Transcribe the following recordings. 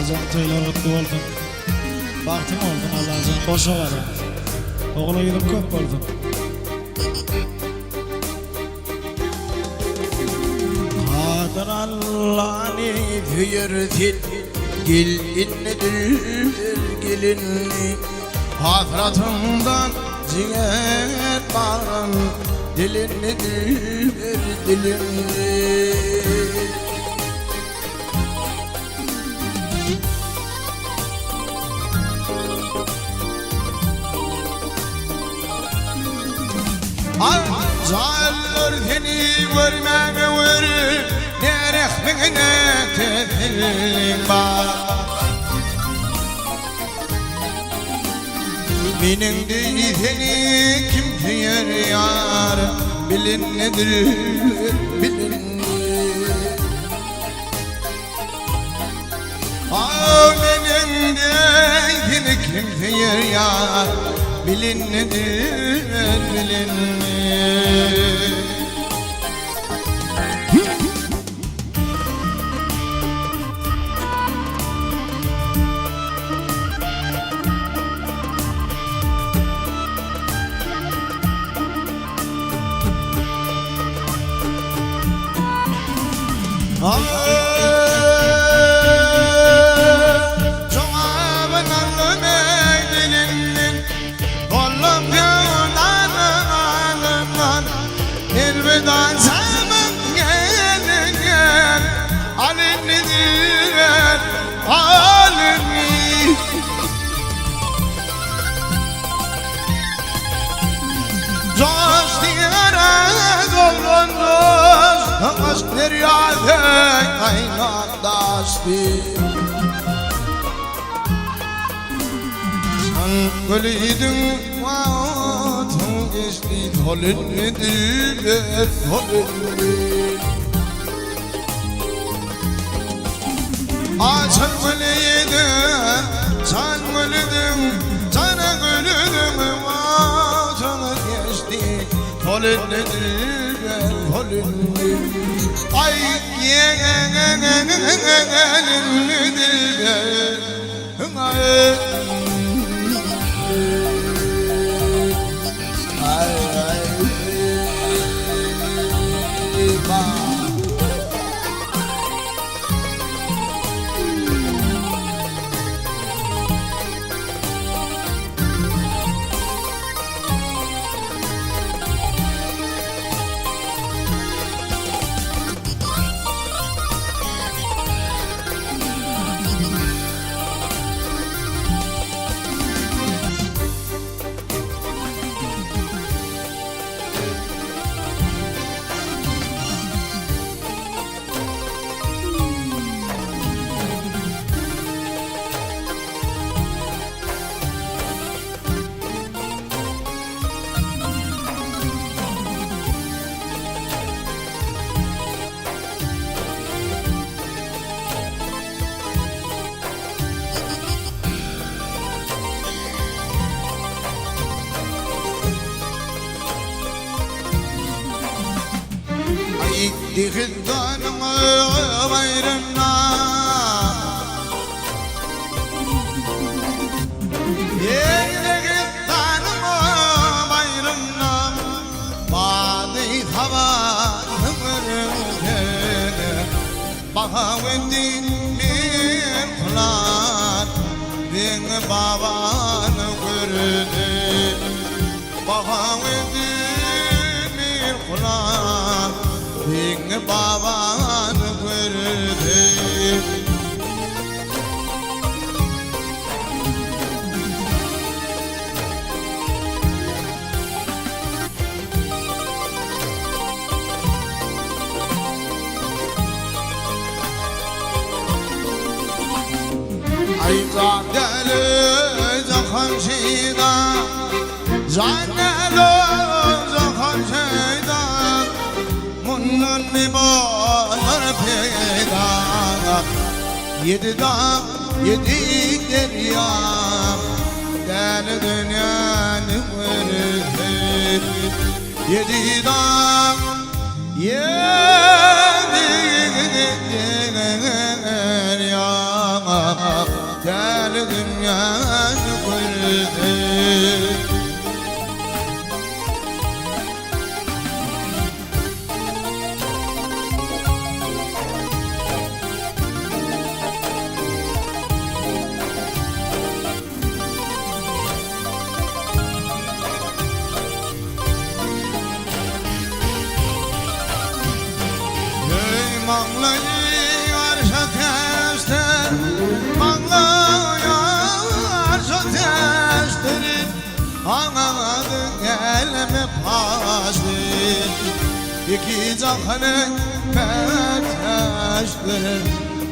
Ramazan to'ylar o'tdi bo'lsin. Baxtim olsun Allah'ın boşa var ya. Oğula gidip köp oldum. Kadir Allah'ını büyürdün, gelinlidir gelinli. Hasratımdan ciğer bağrım, dilinlidir dilinli. Zallar seni görmeme verir, ne rehmine tezilin var. Benim de seni kim tüyer yar, bilin nedir, bilin nedir. Benim de seni kim tüyer yar, bilin nedir, bilin nedir. Aşk deryada kaynatlaştı. Sen gülüydün vaatın geçti. Dolun nedir, dolun nedir. Sen gülüydün, sen gülüydün, sana gülüydün vaatın geçti. Dolun nedir, dolun nedir. Ay خدان غيرنا خدان غيرنا بعدي خبر بهاودين من خلات بين بابان غرد بهاودين من خلات بين بابان غرد Zandelu zahan şeyda Zandelu zahan şeyda Mundan mibalar peyda Yedi dağ yedi derya Deli dünyanın vırdı Yedi dağ yedi derya gel dünyanı kurdu. Manglayar şateştir, manglayar şateştir, anladı elimi paştir. İki cahanın meteştir,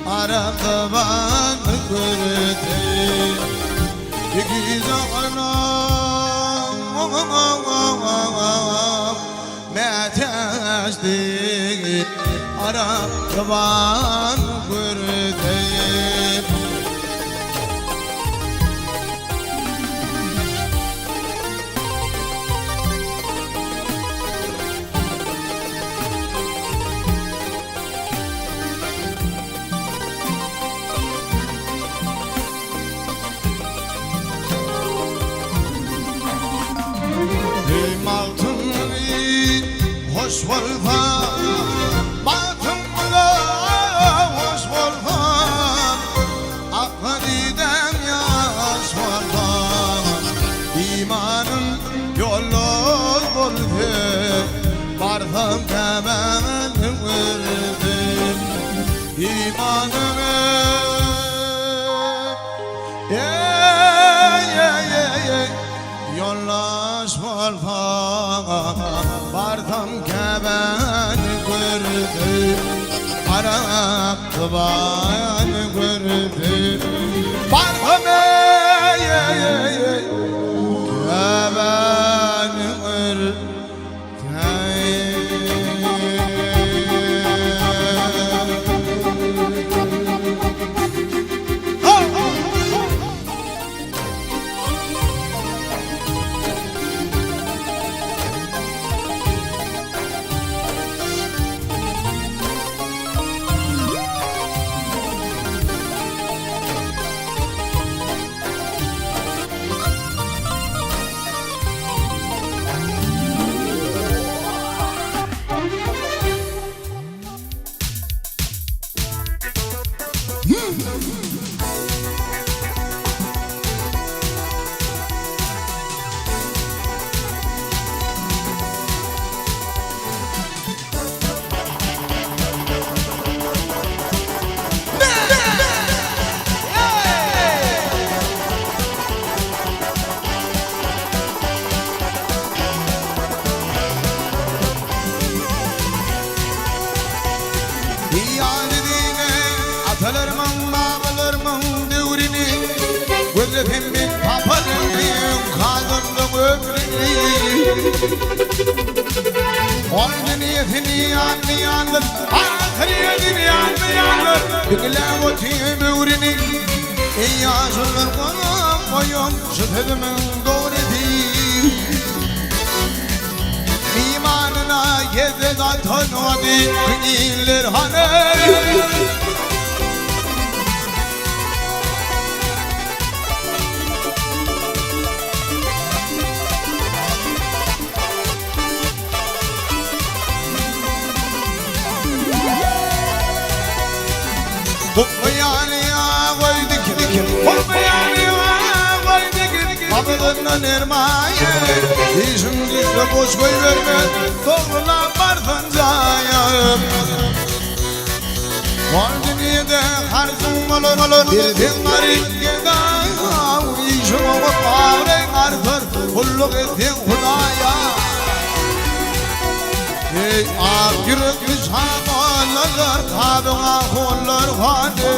aradıban kırdır. İki cahanın meteştir, aradıban kırdır. Hoş buldum, batımda hoş buldum, aklıdan yaş buldum. İmanın yolu buldu, vardım kemen vurdum. İmanın yollaş buldum, vardım kemen gördüm, Arap'tan gördüm, vardım kemen gördüm. Atalarımın, babalarımın devrini, gözlepimin papalarının kaldırdım ömrünü. Onun niyetini anlayanlar, ahiriyetini anlayanlar, yıkılan o tüm ömrünü. Ey yaşlılar koyun koyun, şüphedimin doğru değil. İmanına yedi da tanıdı, kıyılar hanı. Kapılarından ermaya, işin güçle boş koy verme, doğrulan varsın cayım. Var dünyada harzın olur, bir din var ilgide, işin olup bağırın artır, kulluk ettin Hudaya. Ey ak yürekli şamanlar, kadına kullar hadi.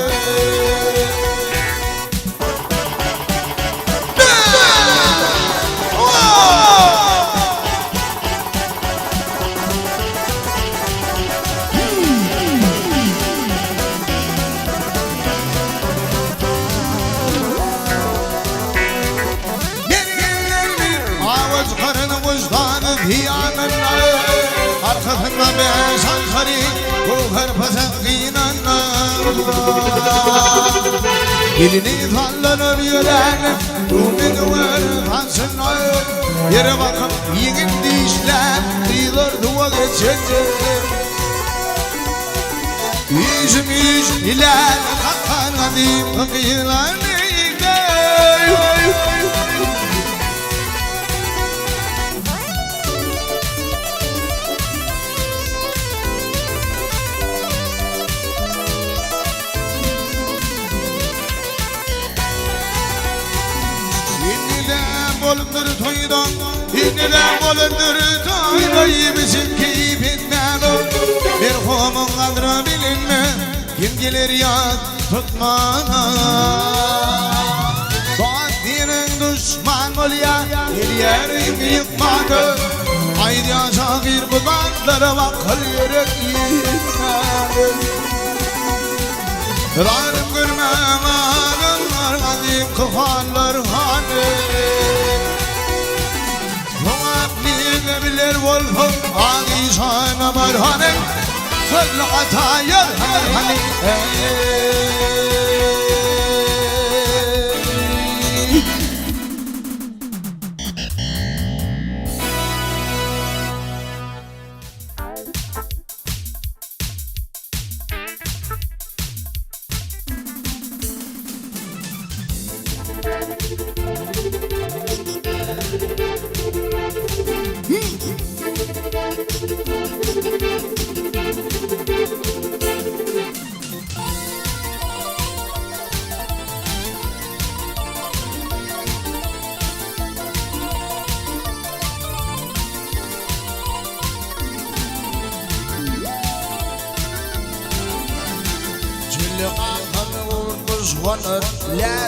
خفنا بأسان خريق وغر فسقينا إلني ظلنا بيرانا ومن ورفاسنا يربكم يجنديش لا يضر دوغة شجر يجميش إلى الحقان غديم غيراني Bolundur toydan, İnneler bolundur toydan Bizim keyfinden o Bir komun kadrı bilinme Kim gelir yad tutmana Doğan düşman ol ya El yerin yıkmadı Haydi aşağır bu bandlara bak Kal yürek yıkmadı Ranım görmem ağırlar Kadim kıfanlar hanım bilir wolfum aği sana marhanen fadl atayır hani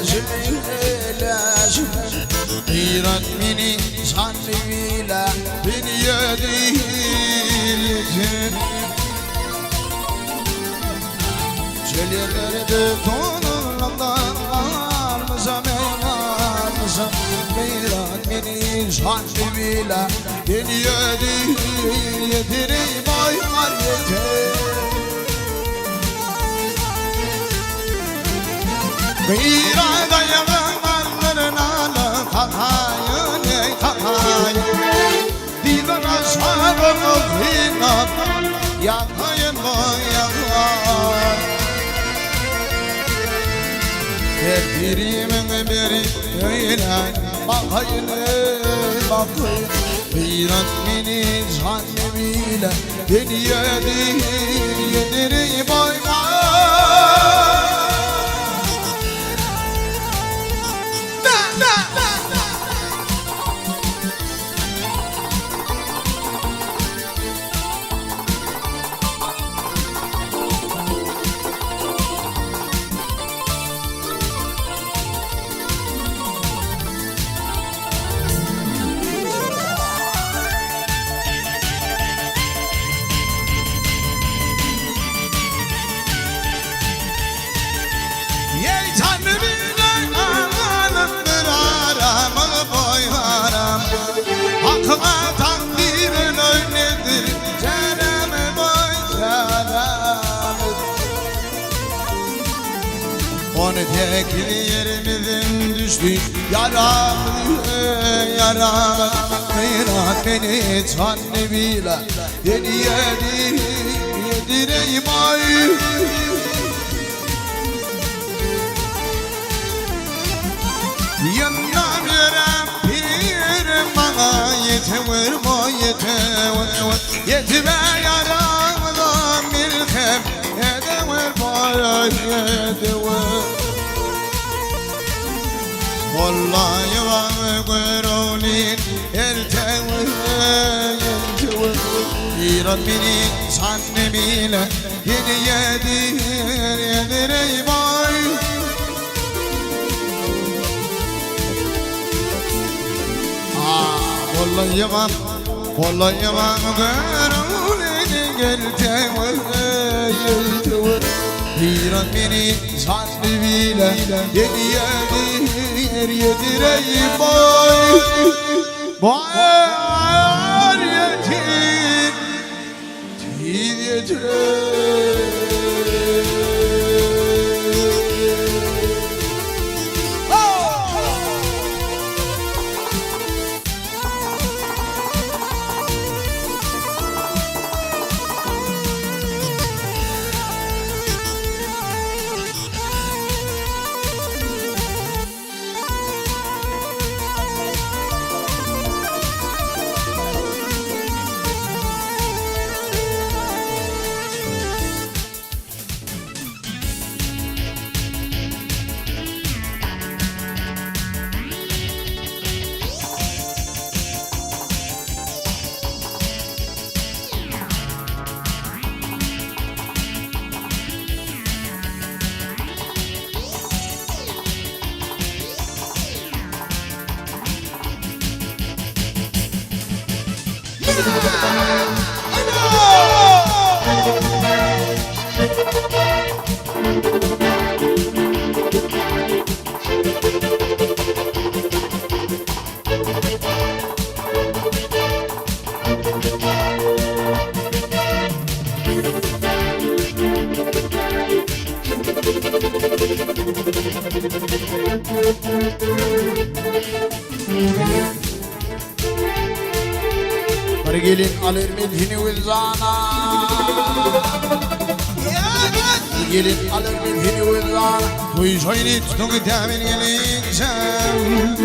لازم لازم غيرت مني صاني ويلا بين يدي الجن جلي غرد طول الله مزامير غيرت مني صاني ويلا بين يدي يدري باي مريتي غيرت Yakayın boyalar Tedbirimin biri öyle Bakayın bakayın Birat beni zanne bile Beni yediri boylar Tekli yerimizin düştü yaram Kıyrat beni tanrı bile yedireyim ay Yandan yerem pirim bana yetever mo yetever Yetime yaramdan bir kem yetever mo yetever Vallahi var görolin ertever Birat beni sanne bile yedireyim ay Vallahi var görolin ertever Birat beni sanne bile yedireyim boy Boy yetim رجال على المدهن والزعنا رجال على المدهن والزعنا ويشيني تدوق تعمل يلينشان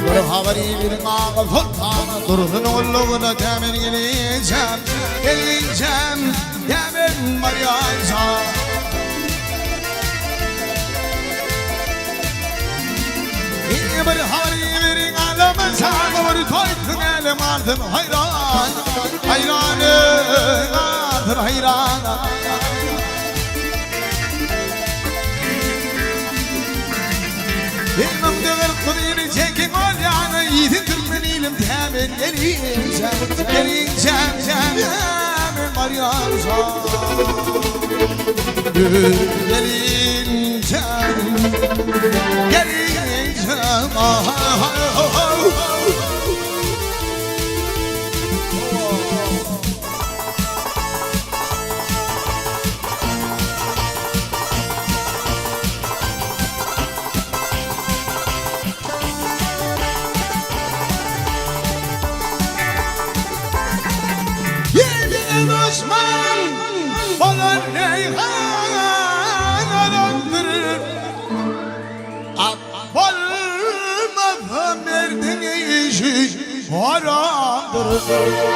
ورخابري برقاق فلطانا ترثن واللغة تعمل يلينشان يلينشان تعمل مريانشان برخابري برقاق مساق ورطويت نال مارثن حيران حيران مارثن حيران الممدغ القدير شاكي واليانا يذكر مني المتامن يلين شام من مريم صار يلين شام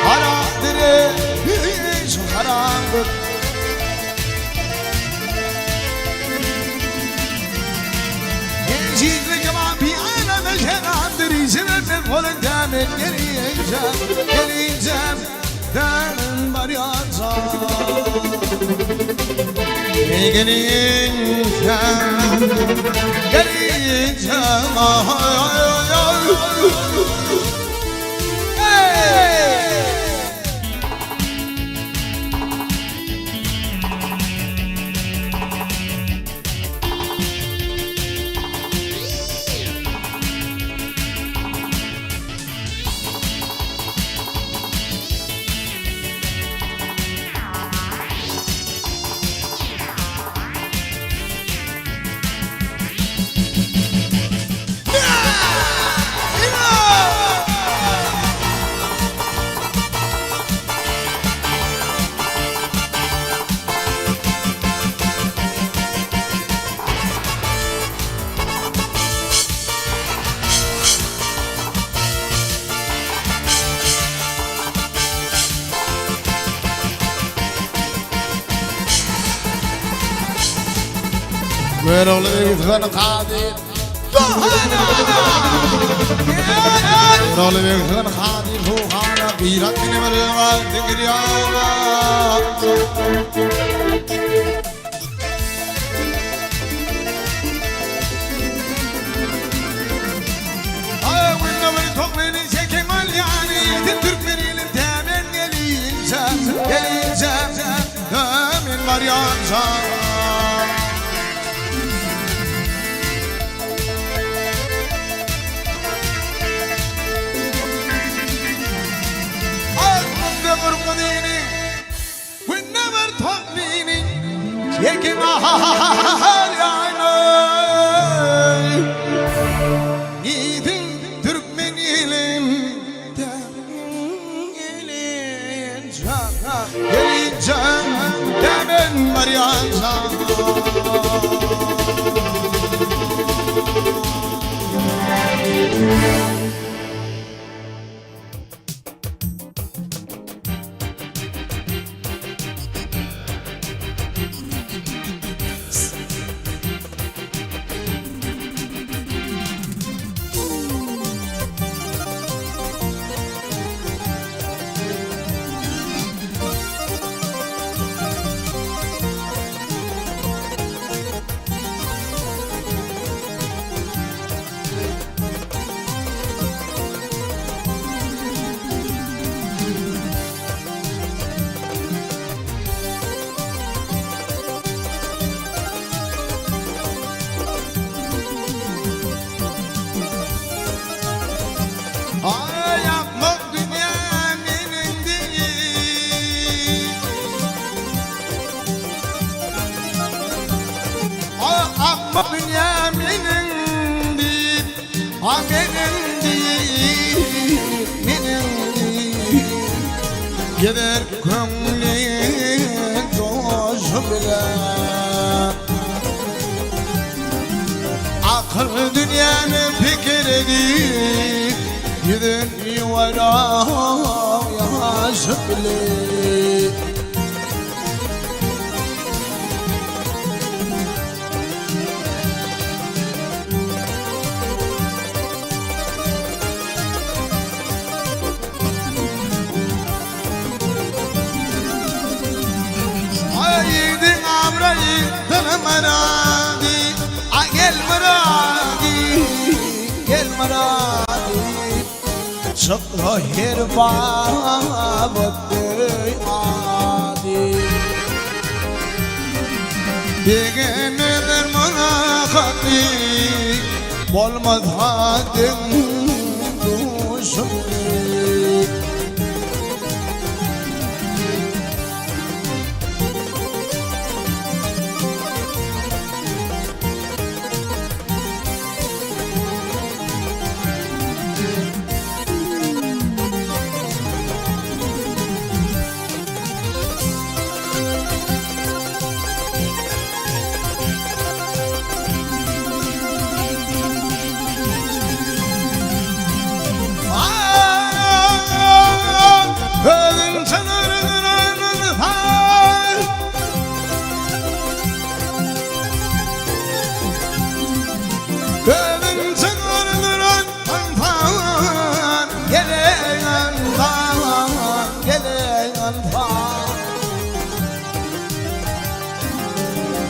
haramdır, hiç haramdır. Gençlik ama bir anada şerandır. İzmir'den kolun demin geleceğim, demin var yansam. Geleceğim, ولولي يتغنى قادر ولولي يتغنى قادر فوقانا بيرك من مرغان تقريانا والنور تقلني شكل ملياني تترك من التامن يلينشان من مريان شان dünya benim değil, ha benim değil, benim değil. Gider kömleğin coşu bile. Akıl dünyanın fikri değil, gider yuvara yaşı bile. Aydın amrayı tanımaradi, gel maradi, gel maradi. Şıkla hirba battı adi. Diğenler münakati, bolmadadın duşunu.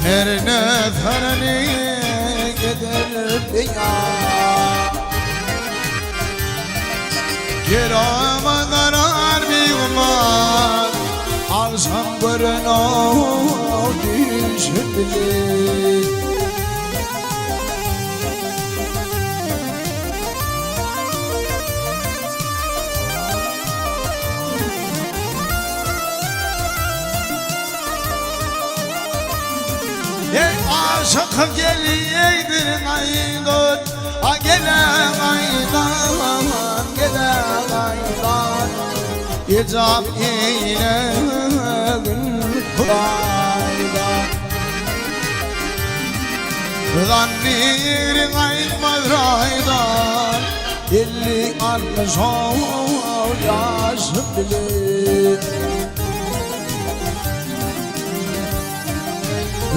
Her neferini gider dünya, kirama karar bir umar, alsam görün o düşübili. Aşık geliyeydir aydan, gelen aydan, gelen aydan. İcab eyle gül kuraydan. Zannirin aytmaz raydan, elli almış ol yaşı bilir.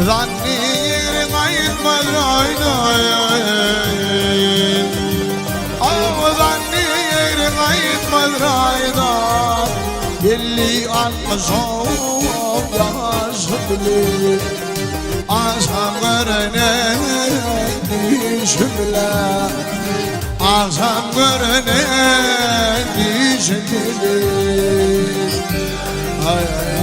Zannirin aytmaz raydan, zannirin aytmaz raydan. Elli almış ol yaşı bilir. Akşam görüne düşümle, akşam görüne düşümle. Ay ay.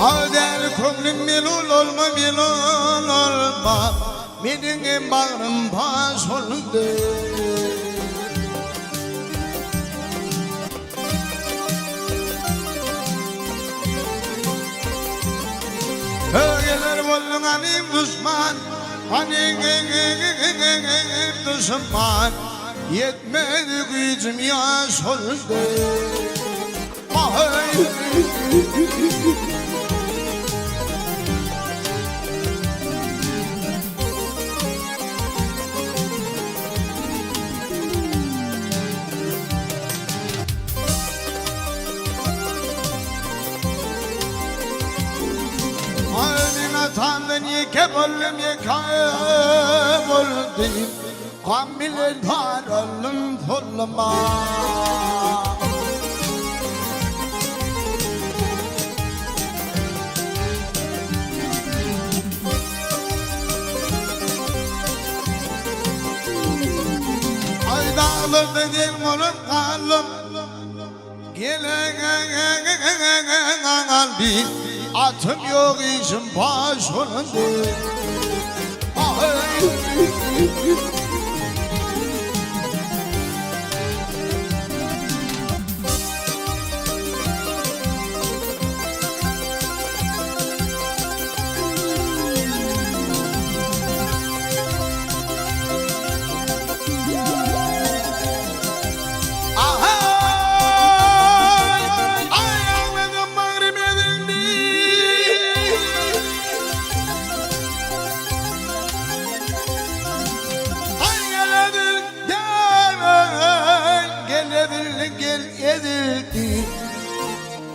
Ağder könglim melul olma melul olma, mening bağrım baş oldu. Ögeler bollun alim düşman, Hani düşman yetmedi gücüm yaş oldu. Ay. Tanrı'nın yekeballım yekeboldum Kamile daralım tollama Ay dağılır dedim oğlum kalım Gelen kalbi Atım yok işim baş olundu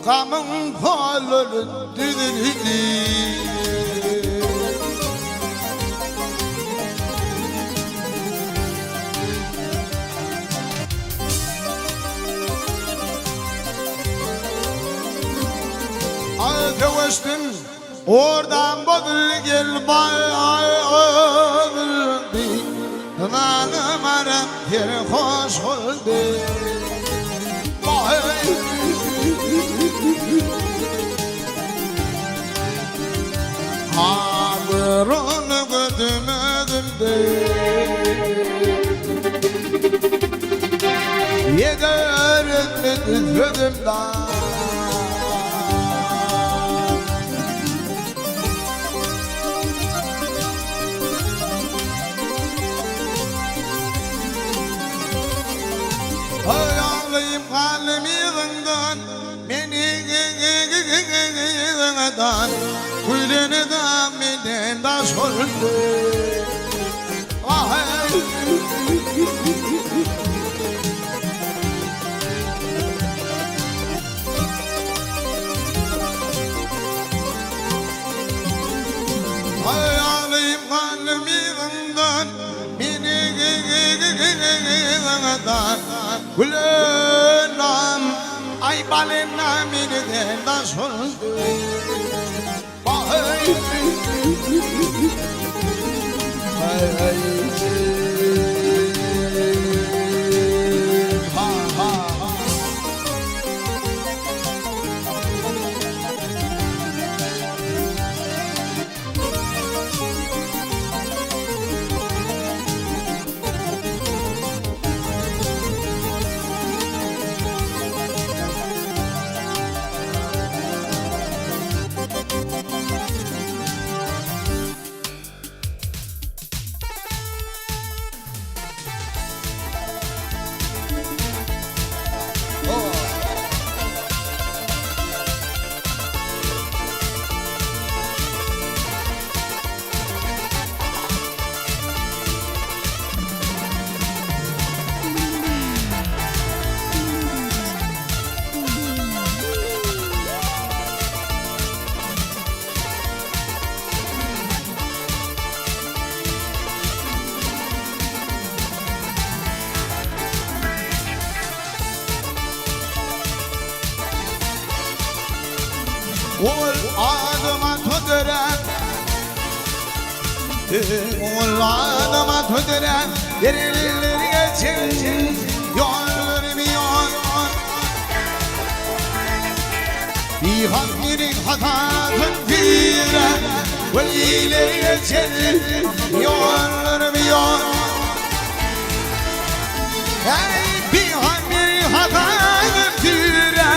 Kamın kolları düdüdü Arkadaştım oradan bodul gel bayıldı Nanım ara bir hoş oldu Ağırını götümedim de Yeter etmedi sözümden Hayalıyım kalbimi yığından Beni yığından Kuleni damiden daş oldu Hayalıyım kalbimi yığından Beni yığından Kulenam ay balenam iniden daş oldu Ol adıma tüdüren Ol adıma tüdüren Derinleri geçin Yollarımı yol Bir hangirin hatatın firen Velileri geçin Yollarımı yol Bir hangirin hatatın firen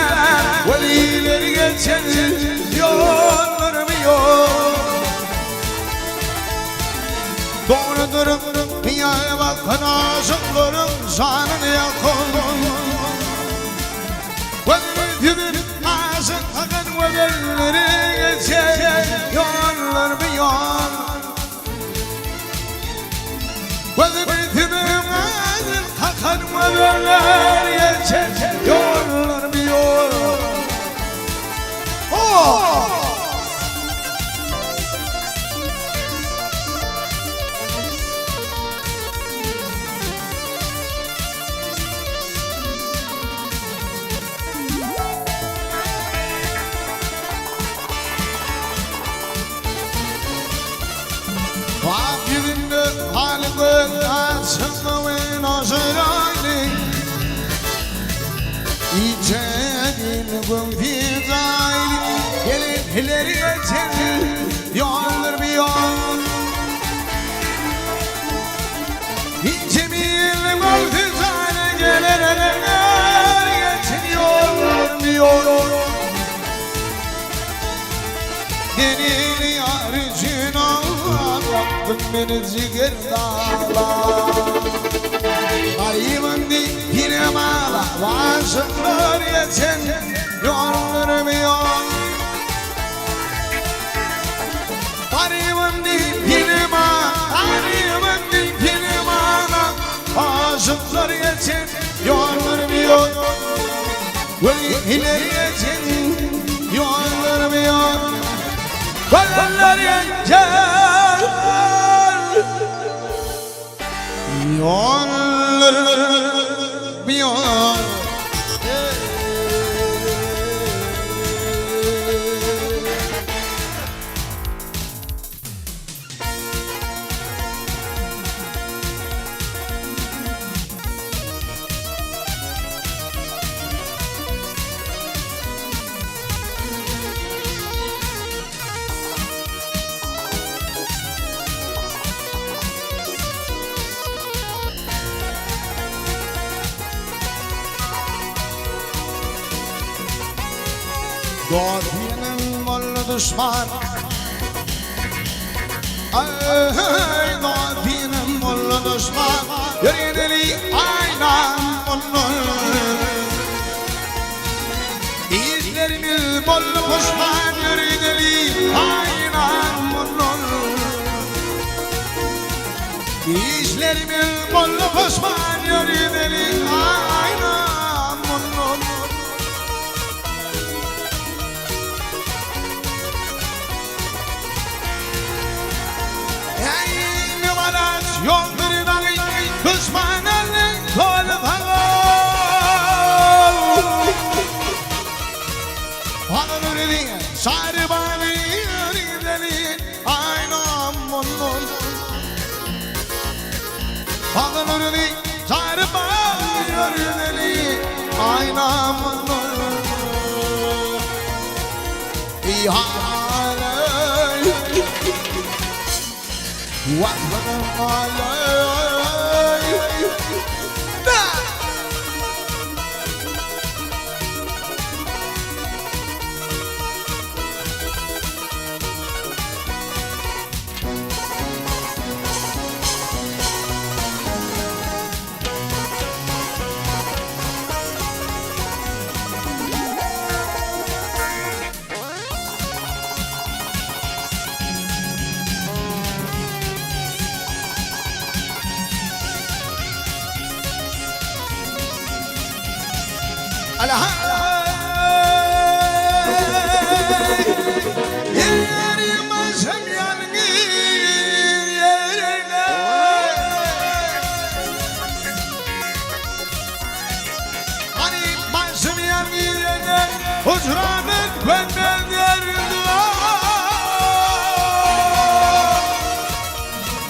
Velileri geçin Yollarımı yol Dünyaya bakın aşıkların canını yakın. Vazifedir aşık hakan ve belleri geçer. Yollar bir yol. Vazifedir aşık hakan ve belleri geçer. Yollar bir yol. Oh! Hilleri geçer, yollar bir yol. Cemil muhtizane gelenler geçer, yollar bir yol. Denil yarıcın Rabbim beni ziker dağlar. Ayımın dikine mala, vaşıklar geçer, yollar bir yol. Arımın dipine mana aşıklar geçin yollar bir yol. Veliler geçin yollar bir yol. Veliler geçer yollar bir yol. Doğdinin mollu düşman. Ay doğdinin mollu düşman. Yürüyeli aynen mollu. İzlerimiz mollu düşman. Yürüyeli aynen mollu. İzlerimiz mollu düşman. Yürüyeli aynen mollu. Yolları dahi düşmanların kolu bağır. Ağır diye sarı bağır yürüdeli aynı munun. Ağır diye sarı bağır yürüdeli aynı munun. İhale Vattanım alay. Huzranın benden derdiler.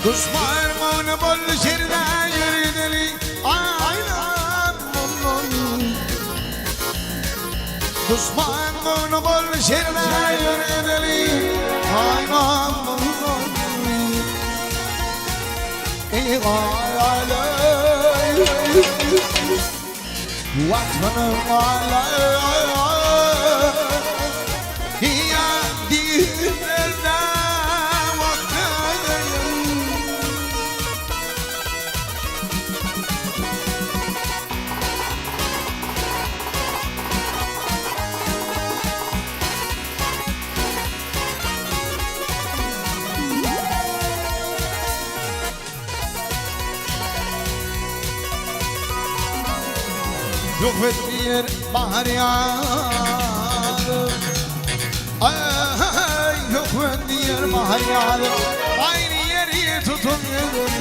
Düşman onu bol şerden yürüdeli aynen onun. Düşman onu bol şerden yürüdeli aynen onun. Eyvallah Vattanım alay. yok etmeyen bahar yağdı. Ay yok etmeyen bahar yağdı. Aynı yeri tutuyorum.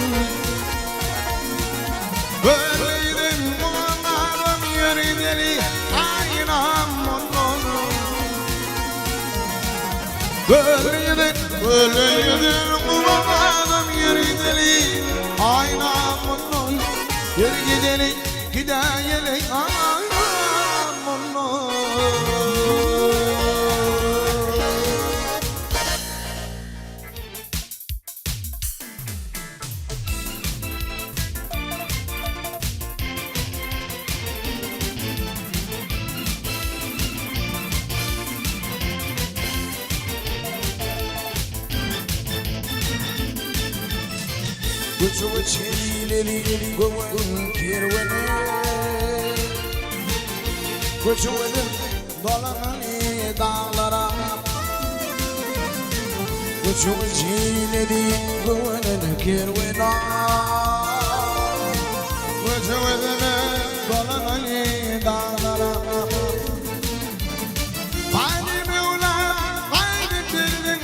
Böyleydim kulağım yeri deli aynam onun. Böyleydim kulağım yeri deli aynam onun. Yeri gideli gideyeli aynam onun. Which was chilly, going kirwene. Which was dollarani dollara. Which was chilly, going kirwena. Which was dollarani dollara. Find me una, find it in the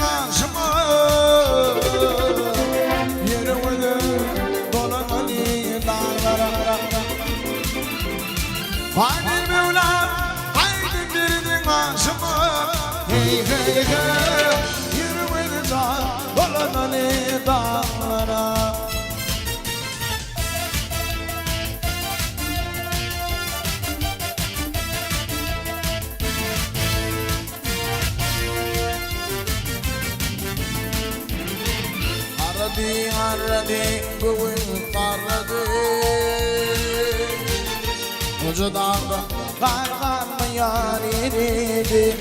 Haydi Mevlam, haydi girdin başıma. Hey hey hey, yürümenin dağlarına dağlara. Aradı, gövün aradı. Ucudağda karganma yaridi.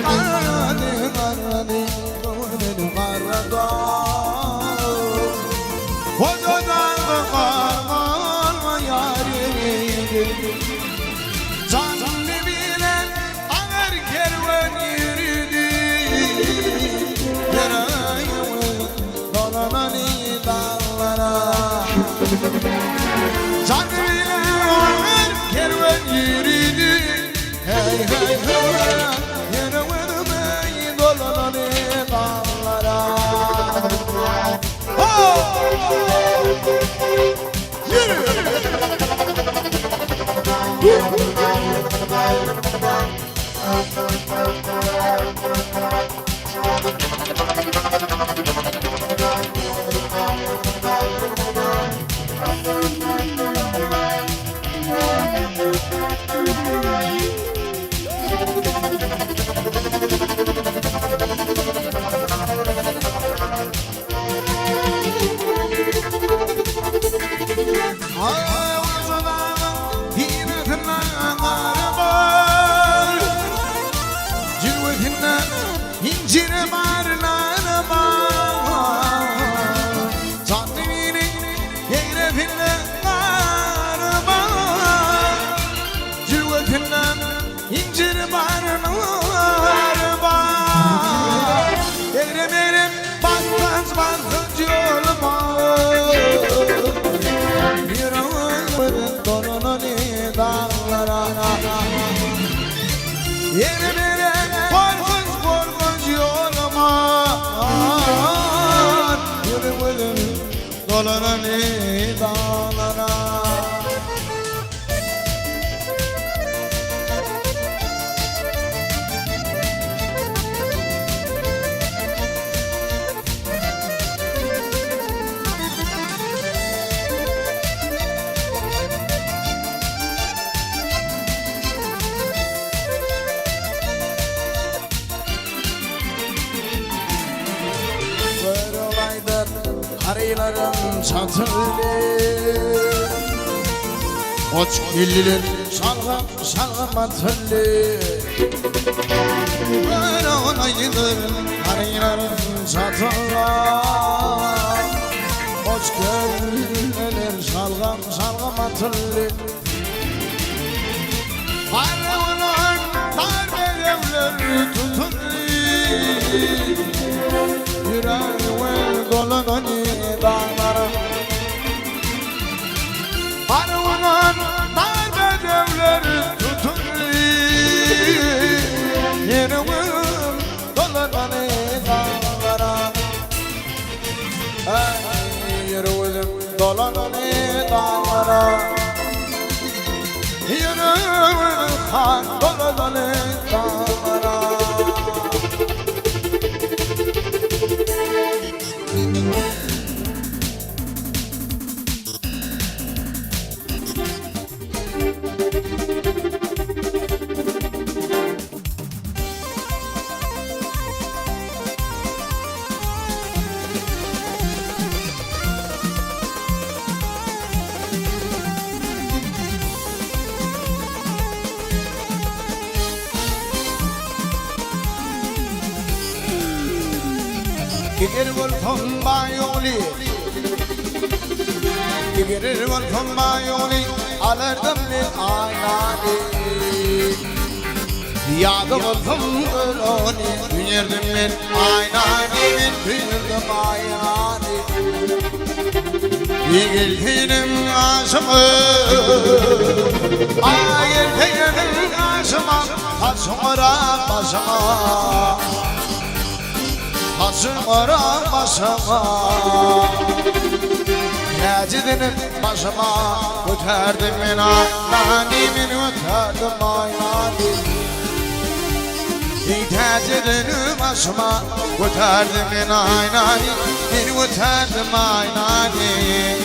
Aradı, gövün aradı. Ucudağda karganma yaridi. Canlı bilen ağır kervan yürüdü. Dağlara Canlı bilen kervan yürüdü. Hey hey hey, yine vermeyin dolananı dağlara. Yürü! Yerine korkunç korkunç yoluma yürümedim dolananı dağlara. Arılarım çatırlı, Oç gülliler şalgam atırlı. Böyle olaydır arılarım çatırlı, Oç gülliler şalgam atırlı. Arılar darbelevler tuturlu, Yüreğime dolananı dağlara. Arılar darbe dolanır dağlara Yürür kan dolanır dağlara Gider wolfum bayoli Gider wolfum bayoli Alardım lil aynani Yadı wolfum göloni Dünyerdim lil aynani Dünyerdim aynani Yigiltinim aşımı Ayeltinim aşıma Taşımıra başıma Taşımıra başıma Gecidinim başıma Göterdim ben aynanimin Göterdim aynani Gecidinim başıma Göterdim ben aynani Göterdim aynani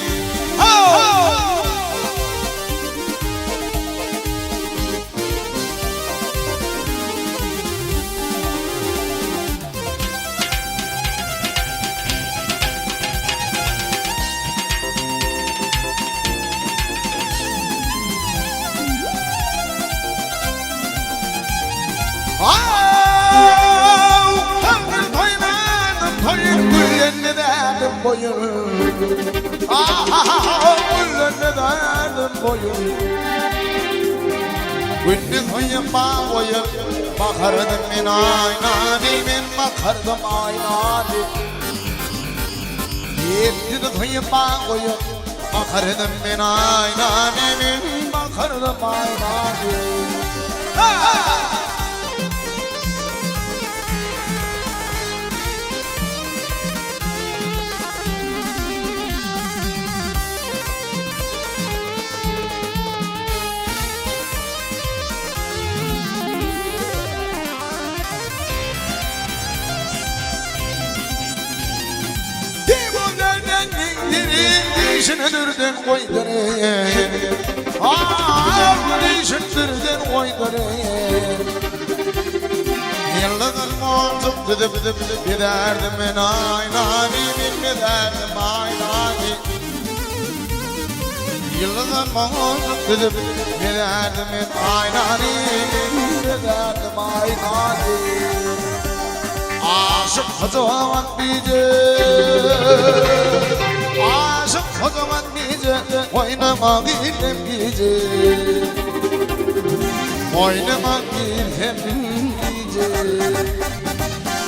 Güllerine derdim boyun Güllerine derdim boyun Günlük huyum boyun Bakardım ben aynanimin Bakardım aynani Yettidik huyum boyun Bakardım ben aynanimin Bakardım aynani Dişindirden koydurayım Dişindirden koydurayım Yıldızın montum dıdıp giderdim ben aynanimin giderdim aynani Yıldızın montum dıdıp giderdim ben aynanimin giderdim aynani Aşık kocaman bize Aşık kocaman bize Oynamak ilhem bize Oynamak ilhem bize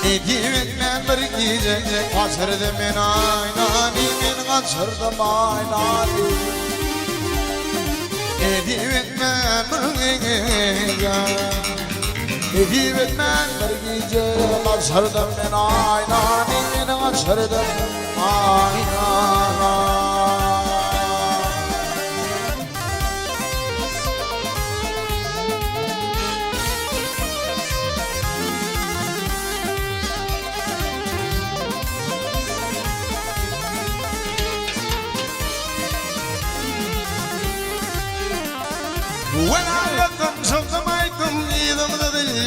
Ne diyetten bir gece Kaçırdım ben aynanimin Kaçırdım aynani Ne diyetten bir gece Ne diyetten bir gece Kaçırdım ben aynanimin Kaçırdım aynani When I look up to my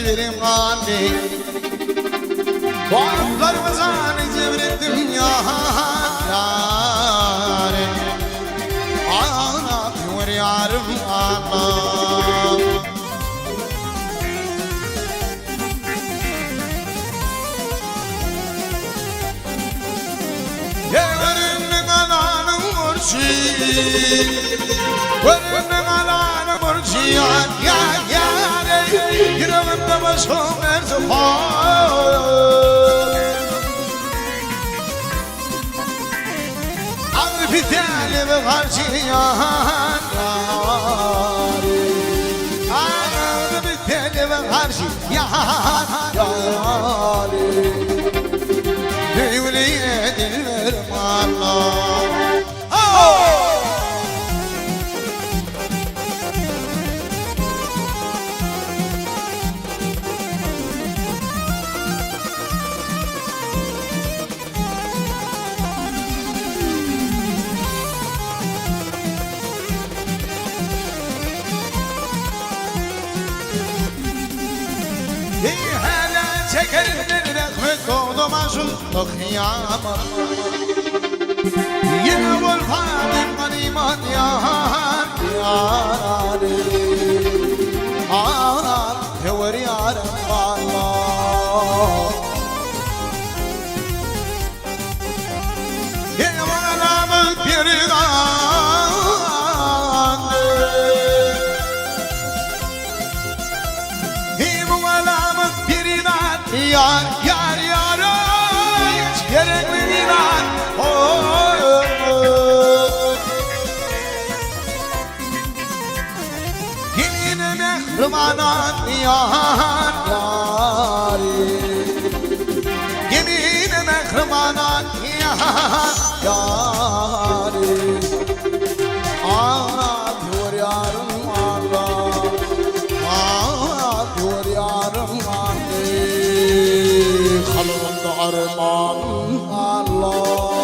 dilberim anne Varlıklarımızdan cebrettim ya yâre Ağlatıyor yarım anam Yeğenin alanım murşid Yeğenin alanım murşid ya yâre Yüreğimde başım erzifan Ağır bir telime karşı yan yâre Ağır bir telime karşı yan yâre Devliye dilberim Allah وصل خيامة يا والفاتن غنيمة يا راري هوري يا الله يا وانا بالبرغان يا وانا بالبرغان يار يار يار gerek mi inan Yine mehrimanan yar yari Yine mehrimanan yar yari diyor yarım Allah diyor yarım Allah Halımda armağan Allah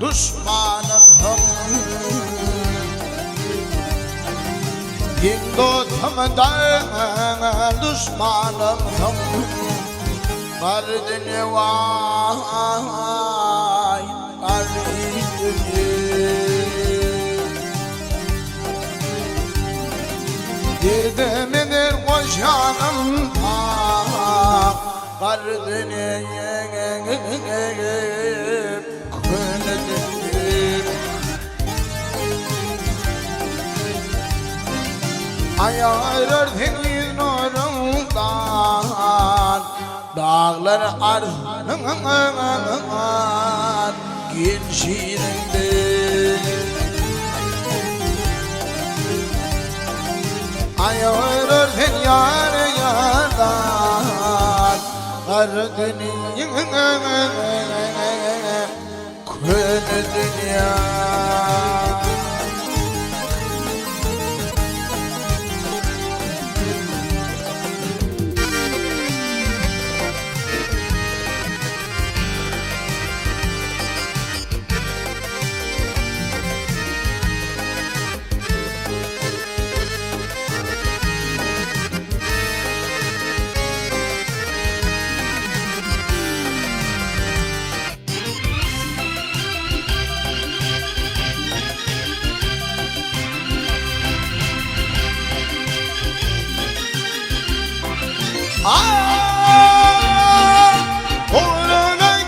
düşmanım Yindotamdan düşmanım Mardini vay Mardini Girdimidir koşanım Mardini Ayarır deniz nurundan Dağlar arzından Gençliğinde Ayarır deniz yardan Kardeniz Könü dünya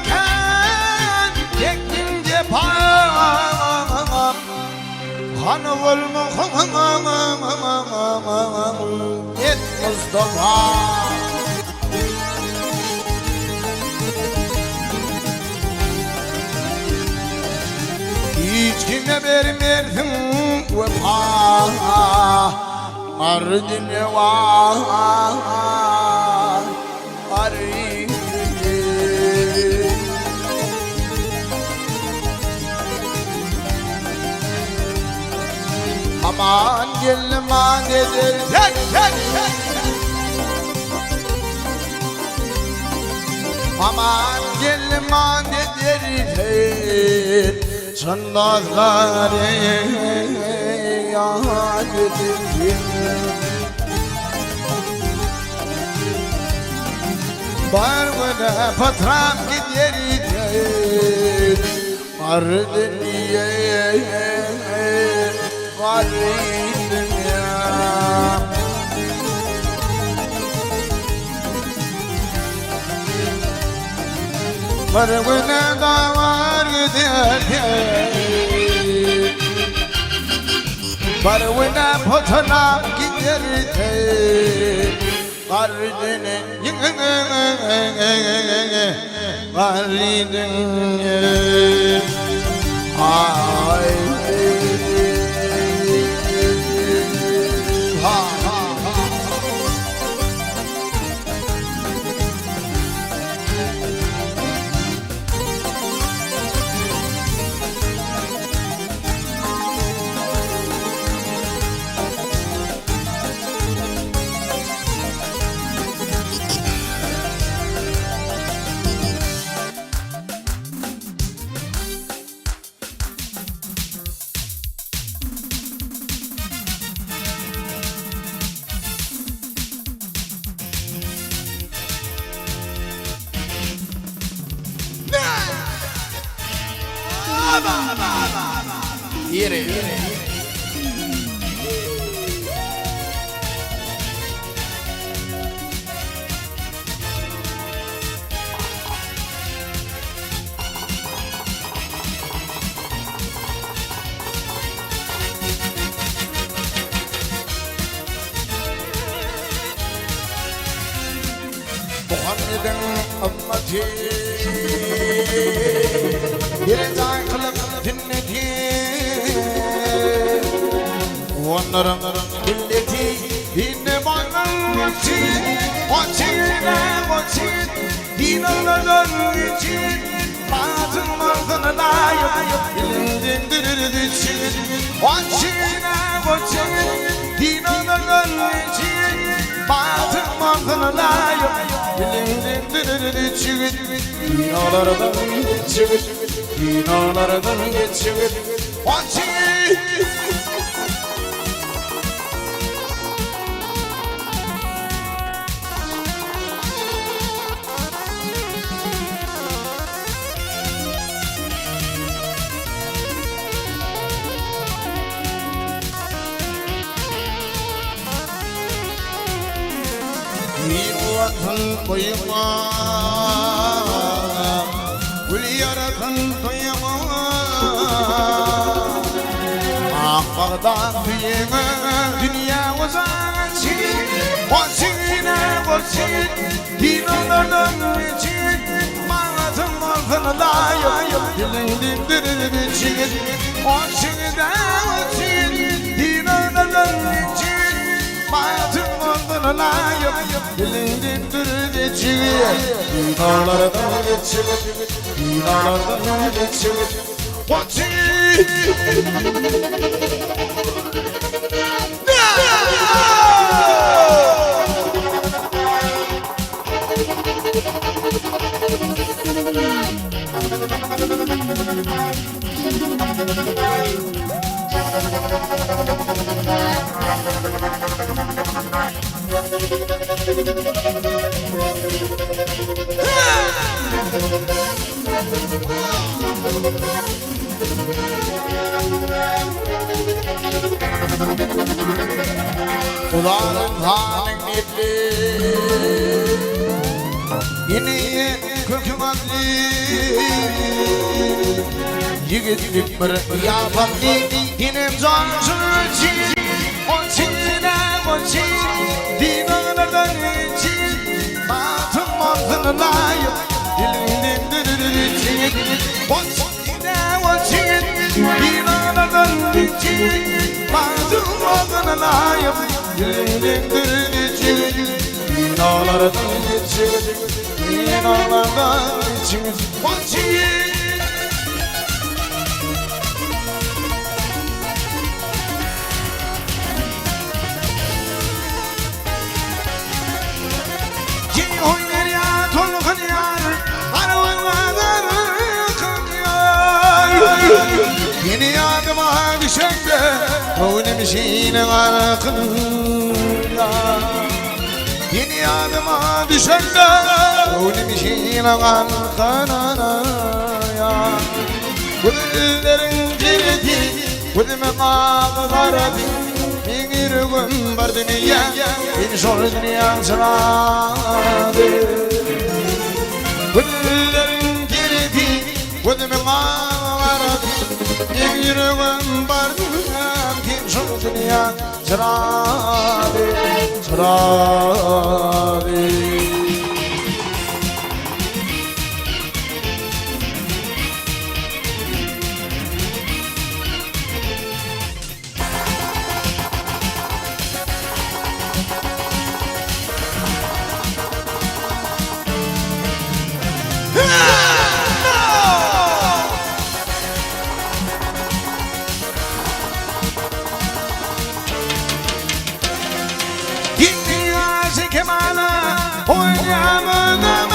Oğlunayken çektince pam Kanı olmuş et Mustafa Hiç kime vermedin vefa Ardine var Aman gelin anedir tek tek tek Aman gelin anedir tek Sandalları yanedir Barvada patram giderir Ardiniye Ardiniye Barvada davar giderir 바르위나 포터나 기다리테 바르드네 바르드네 아이 이래 محمد أمتي يرجع خلق جنتي ونرم بالتي إن بانتي وشينا وشين دين النجارتي بعد ما لا يدري وشينا وشين دين النجارتي بعد ما لا يدري Dinalardan geçiyor, dinalardan geçiyor. Watch القيمة وليرة القيمة عقد فيها دنيا وزانتي وسينا وسين دينا لنمتي ما تمثل لا يبدلني وسينا وسين دينا لنمتي ما تمثل لا يبدلني Dinalardan geçiyor, dinalardan geçiyor. Watch Ulanın hanin nefli Yine kökümadli Yigitlik bir yapakli Yine zansızı O çine o çine Dinalardan için Batın mantığına layık Dilin O çine o çine Dinalardan için Batın mantığına layık Dinalardan geçiyor Dinalardan geçiyor Yeni oynar ya tolkun yar Aravanlar kanyar Yeni adıma düşen de Oynamışın arkında Yeni adıma düşen de Oynamışın arkında Güllerin girdi Gülme ağlardı Bir gün var dünya Bir sol dünya sınadı Güllerin girdi Gülme ağlardı Bir gün var dünya Bir sol dünya Zırari, zırari Dünyası kemana oynayamadım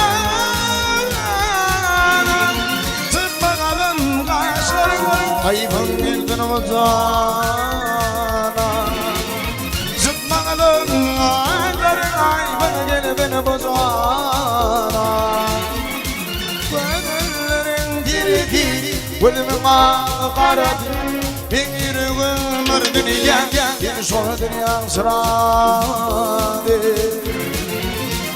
Tıp bakalım kaşlarım Kayıpın bildin bozana Zıp bakalım ayların ayıbın gel beni bozana Gönüllerin diri diri Gülümün ağı karadı Ben yürüğüm var dünya Bir sonra dünya sırada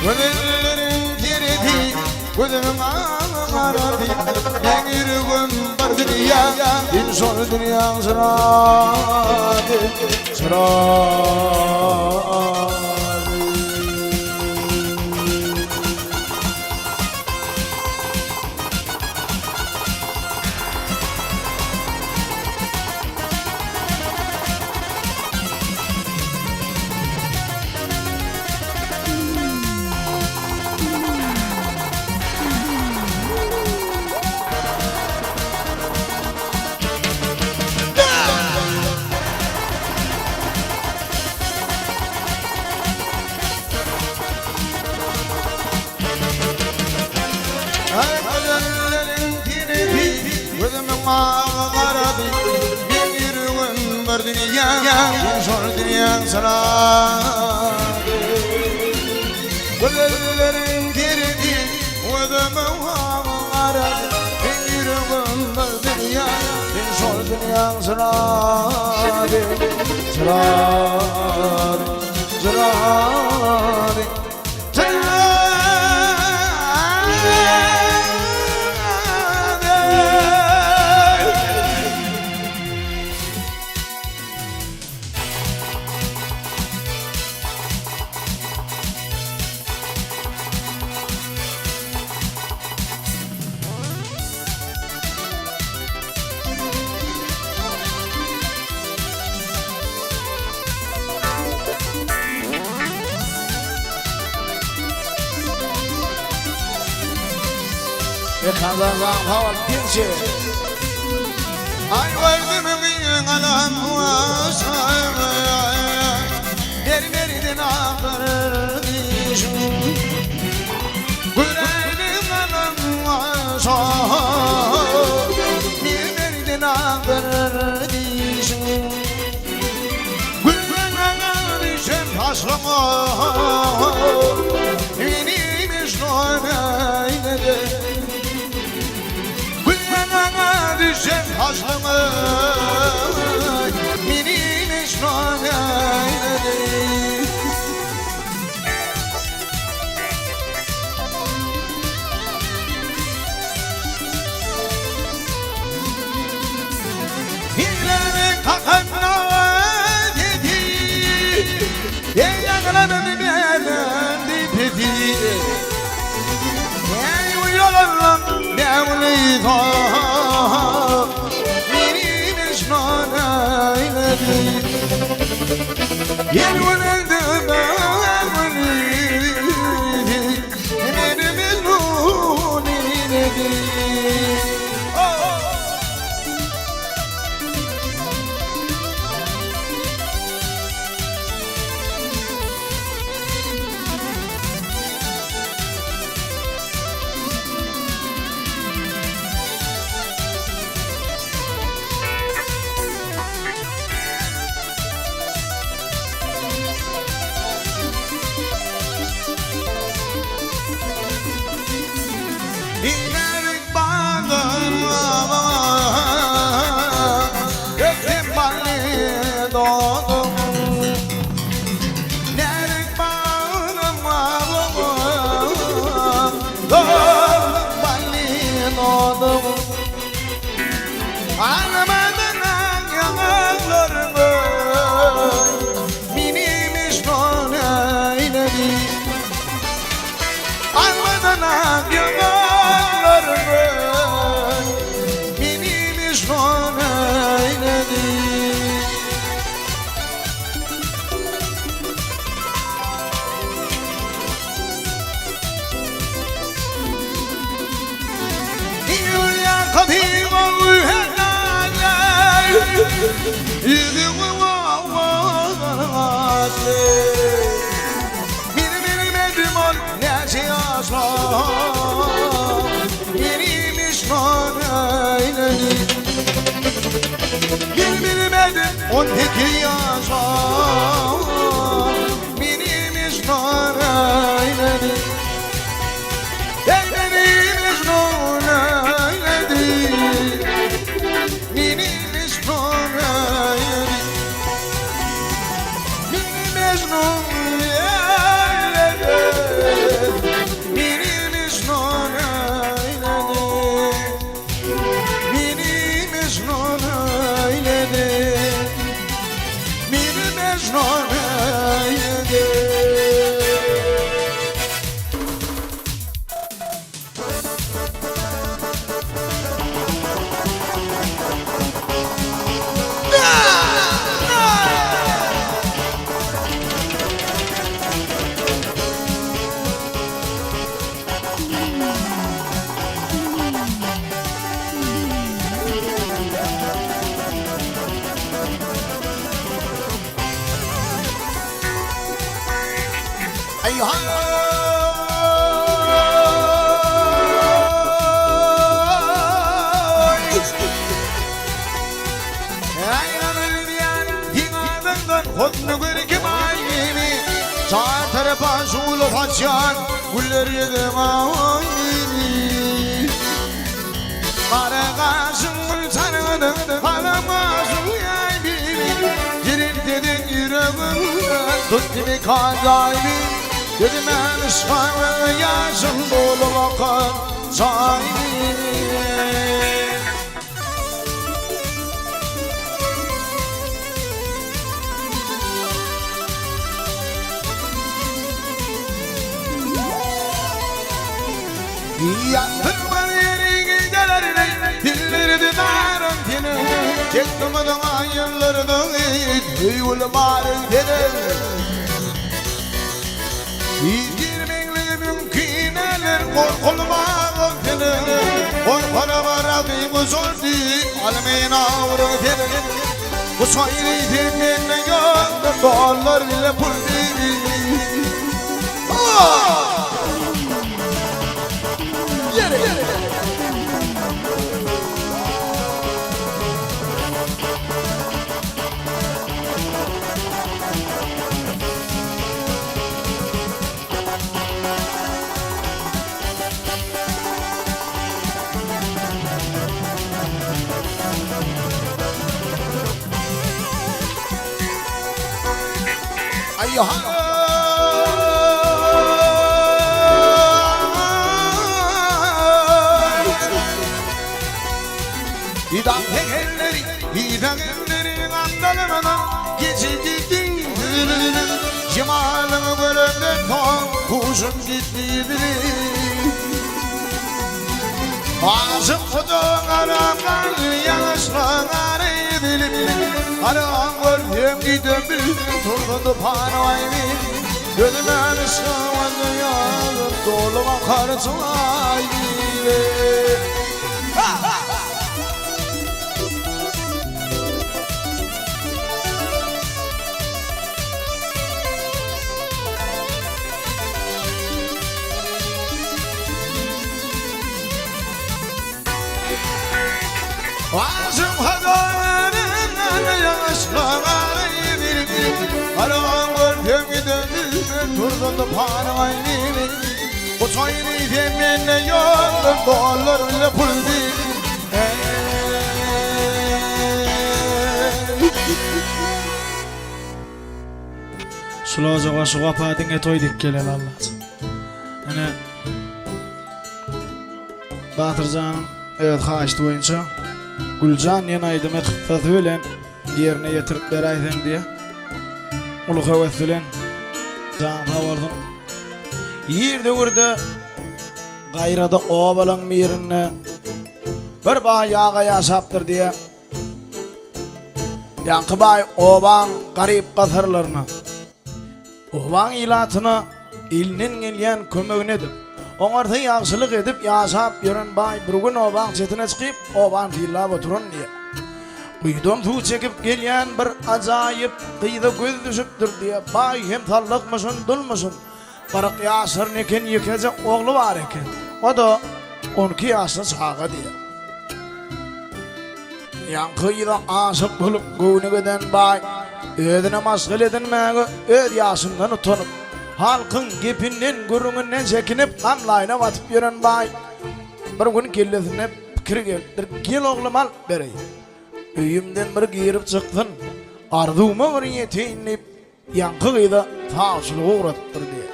Gönüllerin diridi Gülümün ağı karadı Ben yürüğüm var dünya Bir sonra dünya sırada Sırada Gönüllerin diridi Gözümün ağı karadı Bir yürüğüm var dünya Bir sonra dünya saradı Gönüllerin diridi Gözümün ağı karadı Bir yürüğüm var dünya Bir sonra dünya saradı Saradı Saradı Bir kazandan hava pinçe Ay verdim bir kalan vasaya Derlerden aktarır dişim Gülerdim kalan vasaya Derlerden aktarır dişim Gülerden düşen taşlama Benim işler eyledi Bana düşen haşlımı Benim işler eyledi Hillerin kakanına dedi Yaylanın benden dipedi Ey uyulalım devlita Benim işman eyledi Yelverildi evliydi Benim ilmun eyledi İnerik bağlarıma Öptüm bani doğdum İnerik bağlarıma Doğdum bani doğdum Ağlamadan yanaklarımı yalanlarımın benim işon eyledi. Dünya kapıma uyhenler yüzümü vavazlı bilmedim on ne yazla benim işon eyledi. Bilmedim on hikayasa benim işon eyledi. Benim işon eyledi. Benim işon eyledi. Benim işon eyledi. Benim işon eyledi. Benim işon eyledi. Benim işon eyledi. Tuttuğunu kalbim dedim ben sana yaşım dolu vakit sahibi. Yaktın yeri gidelerine dilleri de darım tine çektim adama yıllarını yol varım tine. Girmekle mümkün eller korkulmaz tine. Korkana varadığım zor değil almayın avru tine. Bu sayını dinle yandım dolar bile pul değil. İdam elleri andalamadan geçip gittin. Cemalını bölümde tam kuşum gittiydi. Ağzım kutuğun aramdan yaşlılar edilim. Aram gördüm gidelim turgundu panaymi. Gözüme ışığımın yanım dolu akartmaydı. Ağzım hadanın yaşlılar edilim. Aram gördüm gidelim turgundu panaymi. Bu sayını deminle yandım dolarla pul değil. Şulaca şu kapatın toyduk gelen Allah. Hani Batırcan'ın evet haçtı boyunca Gülcan yanaydım kıffat ölen yerine getirip beraydım diye ulu kavvet ölen can tavardım yerde orada gayrada obalan mirine bir bayağa yaşaptır diye yankı bay oban garip katırlarına oban ilatına ilinin gelyen kömögüne edip onarda yaxşılık edip yaşap yören bay bir gün oban çetine çıkıp oban fillap oturun diye uydan tuğ çekip gelyen bir acayip kıyıda göz düşüptür diye bay hem tallıkmışın dulmuşun 40 yaşır neken yekece oğlu var eken o da 12 yaşlı sağa diye yankıyla aşık bulup göğünügeden bay ödüne maskıl edinmeği öd yaşından utanıp halkın gepinden gürününden çekinip kamlayına batıp yören bay bir gün kellesine fikir geldir gel oğlum al bereyim üyümden bir girip çıktın arduma bir yeteğinip yankıyla tavşılığı uğratıptır diye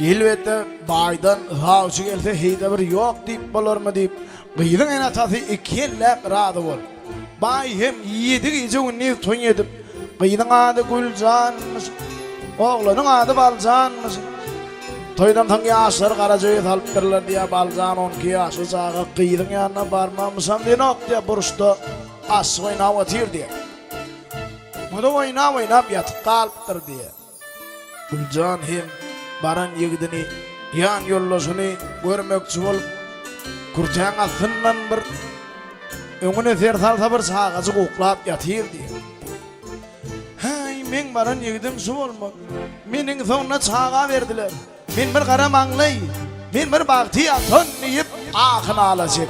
elbette baydan tavşı gelse heyde bir yok deyip bolur mu deyip Gıydın en atası 2 ellek radı bol. Bay hem 7 gece günlük toy edip Gıydın adı Gülcanmış oğlunun adı Balcanmış toydan tan yaşlar Karaca'yı talptırlar diye Balcan 12 yaşı sağa Gıydın yanına varmamışam diye nok diye buruştu as oynap otur diye o da oynap yatıp kalptır diye Gülcan hem baran yigidini yan yollasını görmekçi olup kurcağın altından bir öngüne sertalta bir sağacı koklap yatır diye hay men baran yigidim su olmak menin sonuna sağa verdiler men bir kara manglay men bir baktı atın deyip akını alacak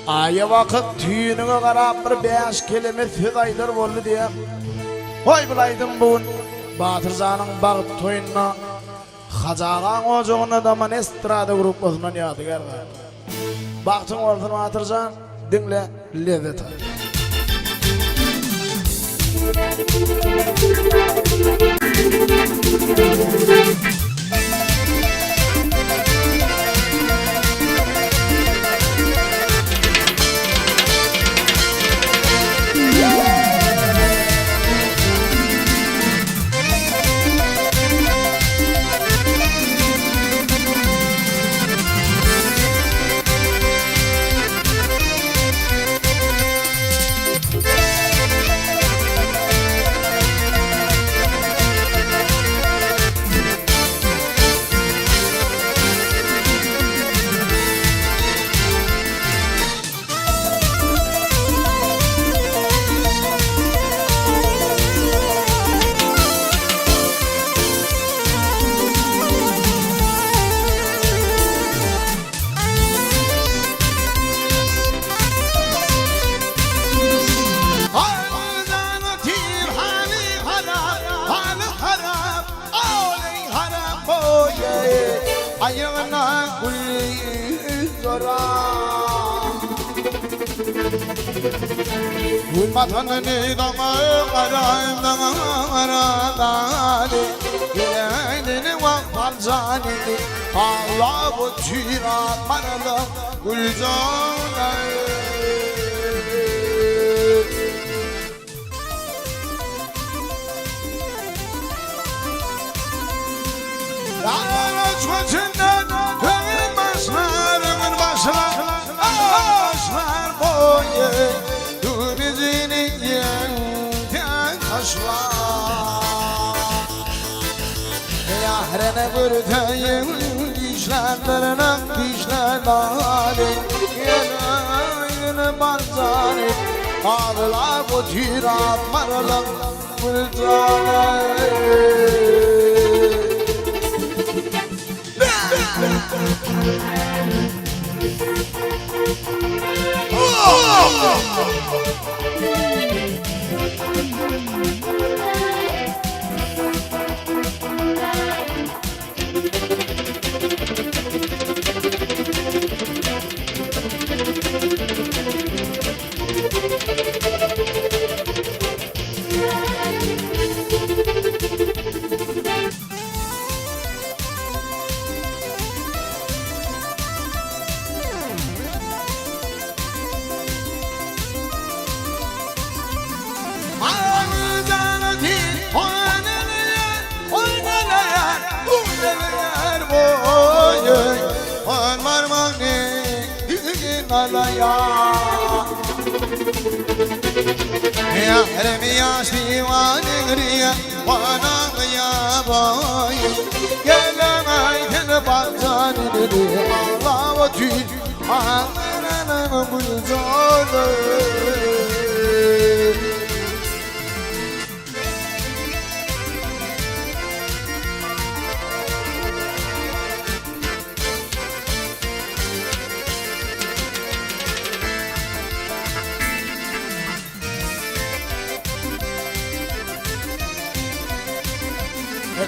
aya vakit tüyününe karab bir 5 kelime söz aydır oldu diye hoy bilaydım bugün Batırzanın bağıt toyunna Hacağın ocuğuna da man estrada grupasından yadıgar var Baktın olsun Batırzan dinle lezzet al ayağına gül zora Gülmatanını dama karayımdan aradani Yüreğini vakfal zanini Allah bu çirat bana gülcana Açmasından ömür başlar Ağaçlar boyu Dümizini yenden taşlar Yahrene bürteyim dişlerlerine dişlerlerine Yeneğine barzani Ağlar bu tirat maralım Gülcanı alaya Ya Rabbi ya Shivani Griya Wana ya boy Ya Lamai Tena Bajani Nidi Allah wa Tui Amana Gulzada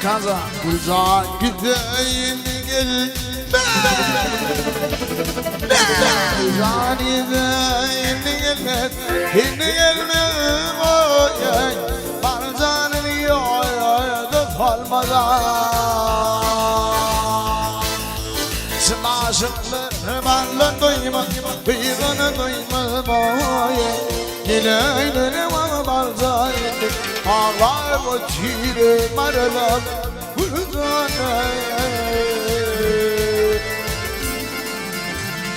Kanza Gülcan Gideyim gel Gülcan gideyim gel Hindi gelmem oy Barzanın yoyda kalmadan Sınaşıklı hemenle doymaz Bıyığını doymaz oy Gileylerim ama barzanın Ağlar bu çile maralar Gülcanı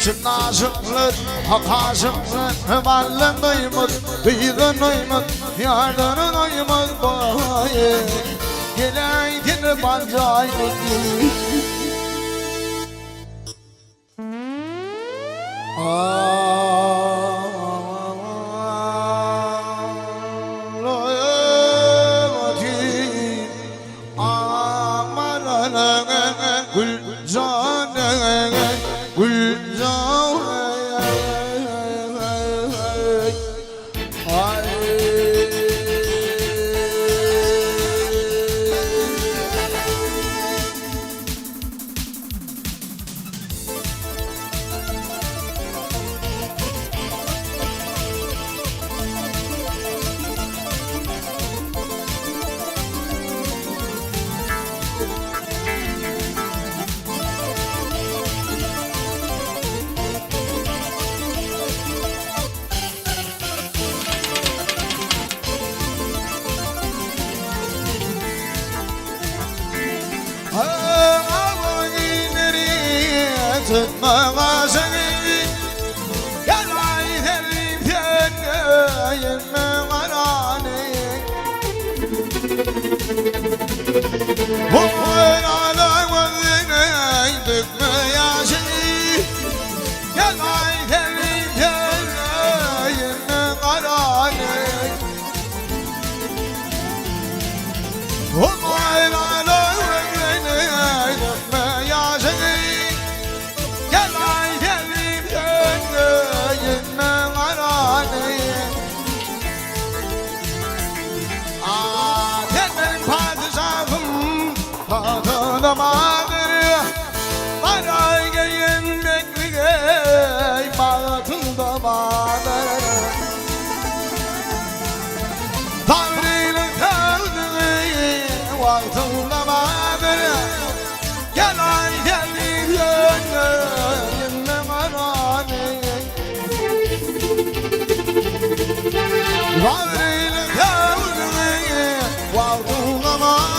Çınlaşıklar, hakaşıklar Hevallen doymaz, bıyığın doymaz Yardanın doymaz bayi Geleydin bancaylı وقوين على وذنين بكم يا شيء يا العيد الرجال قراني وقوين على وذنين بكم يا شيء يا العيد الرجال قراني Adına madırı Maray geyin bekligey Bağıtında madırı Tanrı'yla tavdığı Vaktında madırı Gel ay geldi yönüne marani Tanrı'yla tavdığı Vaktında madırı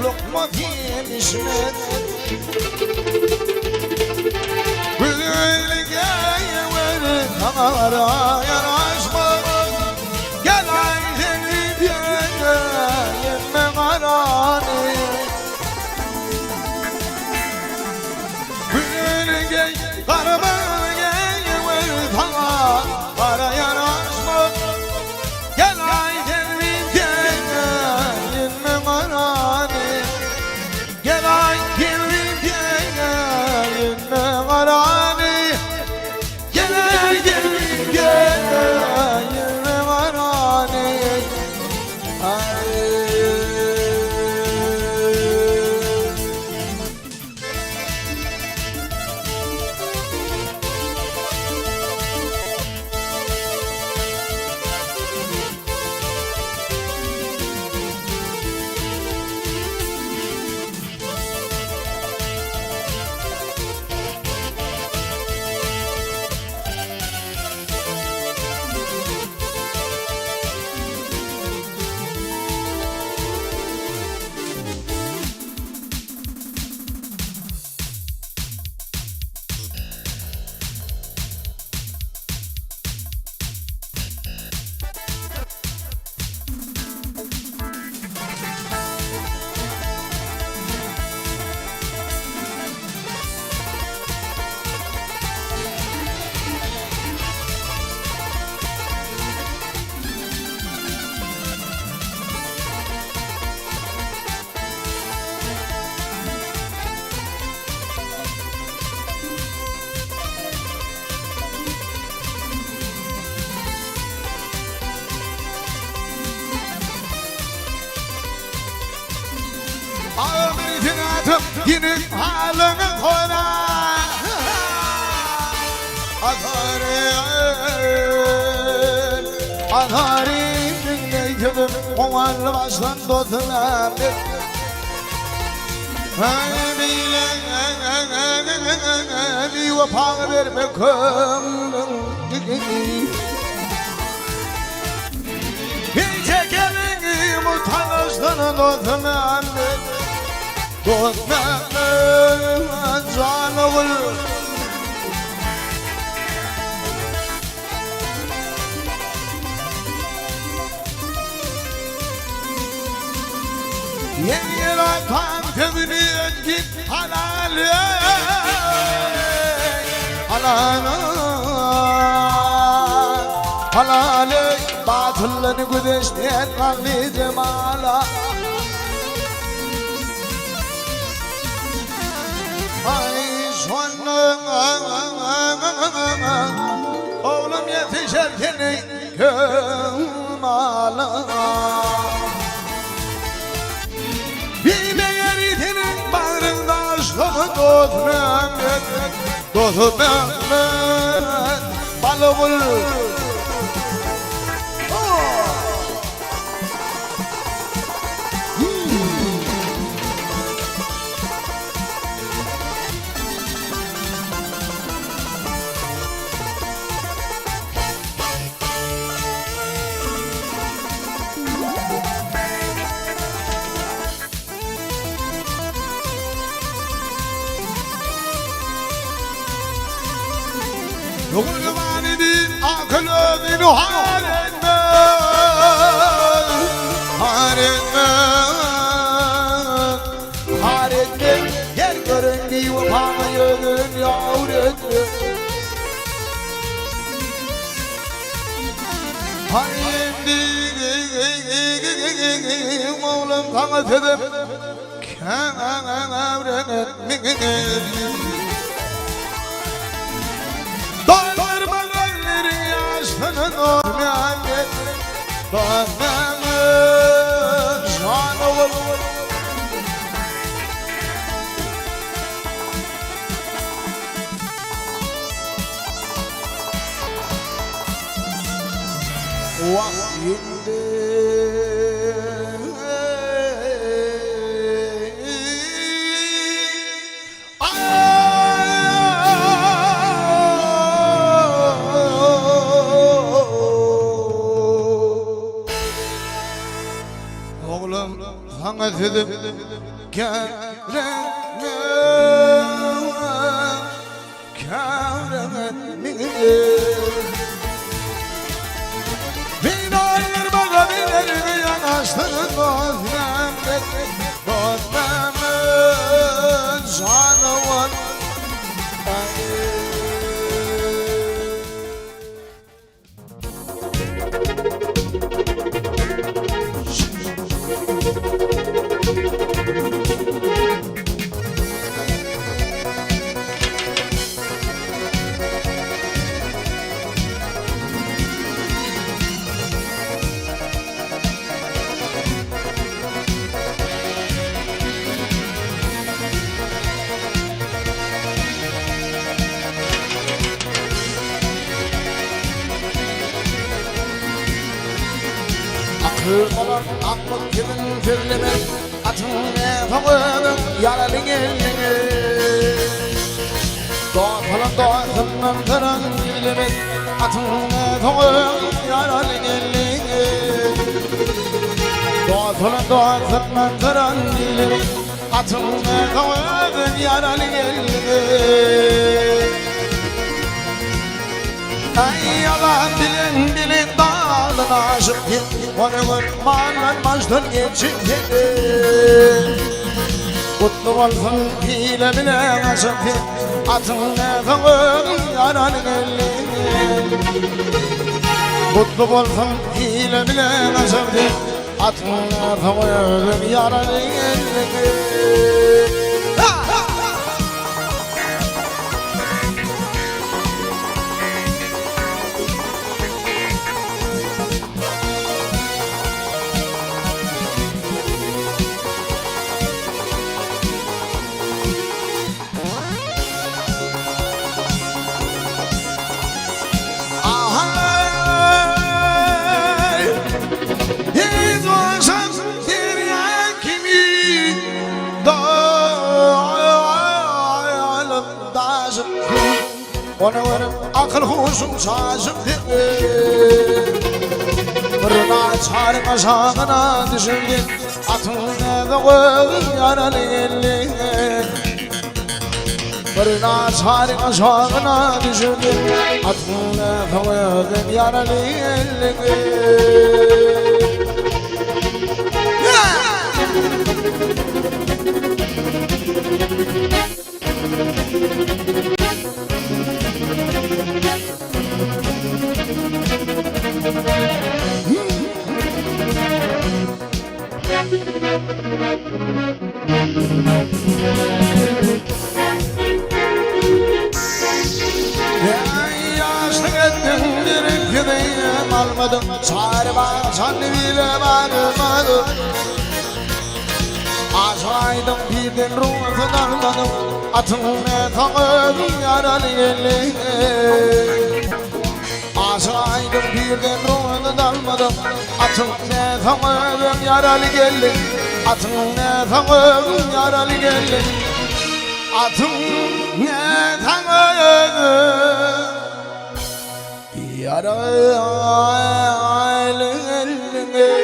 Lokma yemişmet Gülüyle gel Kamara yanaşma Gel aydın diye Yemme karani Gülüyle gel Karama gel Kamara yanaşma Gel aydın diye Yemme karani Gel ay gelin gel yine halını koyna Atarin dinleydim Oğanlı başlan dotunam Bir vapağı verme kımdım Bir çekelim utanıştığını dotunam Dotunam canı olur Yer atan tevni etkin halalı Halalı batılını güdeşleyen kalbi cemala Ay sonuna oğlum yetişerken kımala Bileğerinin bağrında aşkını Dostum balı bul Yokul vanidin akılını haretme Haretme Yer göründüğü vapağına yögün yavretme Haretme Oğlum kanat edip Kâvretme Dağlarmalarının yaşının olmayan Dağlarmalarının şanı olur Vahyinde Sanat edip kâreme Bir ayırmaga bilerini yanaştın Dostlarımın canı var Kırmalar aklık kimin firlemek Atın efağının yaralı gelini Doğan falan doğasından kıran firlemek Atın efağının yaralı gelini Doğan falan doğasından kıran firlemek Atın efağının yaralı gelini Ay yalan dilin dağılın aşık Onu vurmanlanmazdan geçin Kutlu olsun hile bile aşık Atın efağın yaran elini Kutlu olsun hile bile aşık Atın efağın yaran elini Ona varım akıl huşum şaşım dedi. Fırına çarık aşağına düşürdün. Atına da koydun yaralı elin. Fırına çarık aşağına düşürdün. Atına da koydun yaralı elin. Almadım, çare bağışan bile varmadım. Aşaydım birden ruhunu almadım. Atımı tanıdım yaralı elini. Aşaydım birden ruhunu almadım. Atımı tanıdım yaralı elini. Atımı tanıdım yaralı elini. Atımı tanıdım yaralı elini.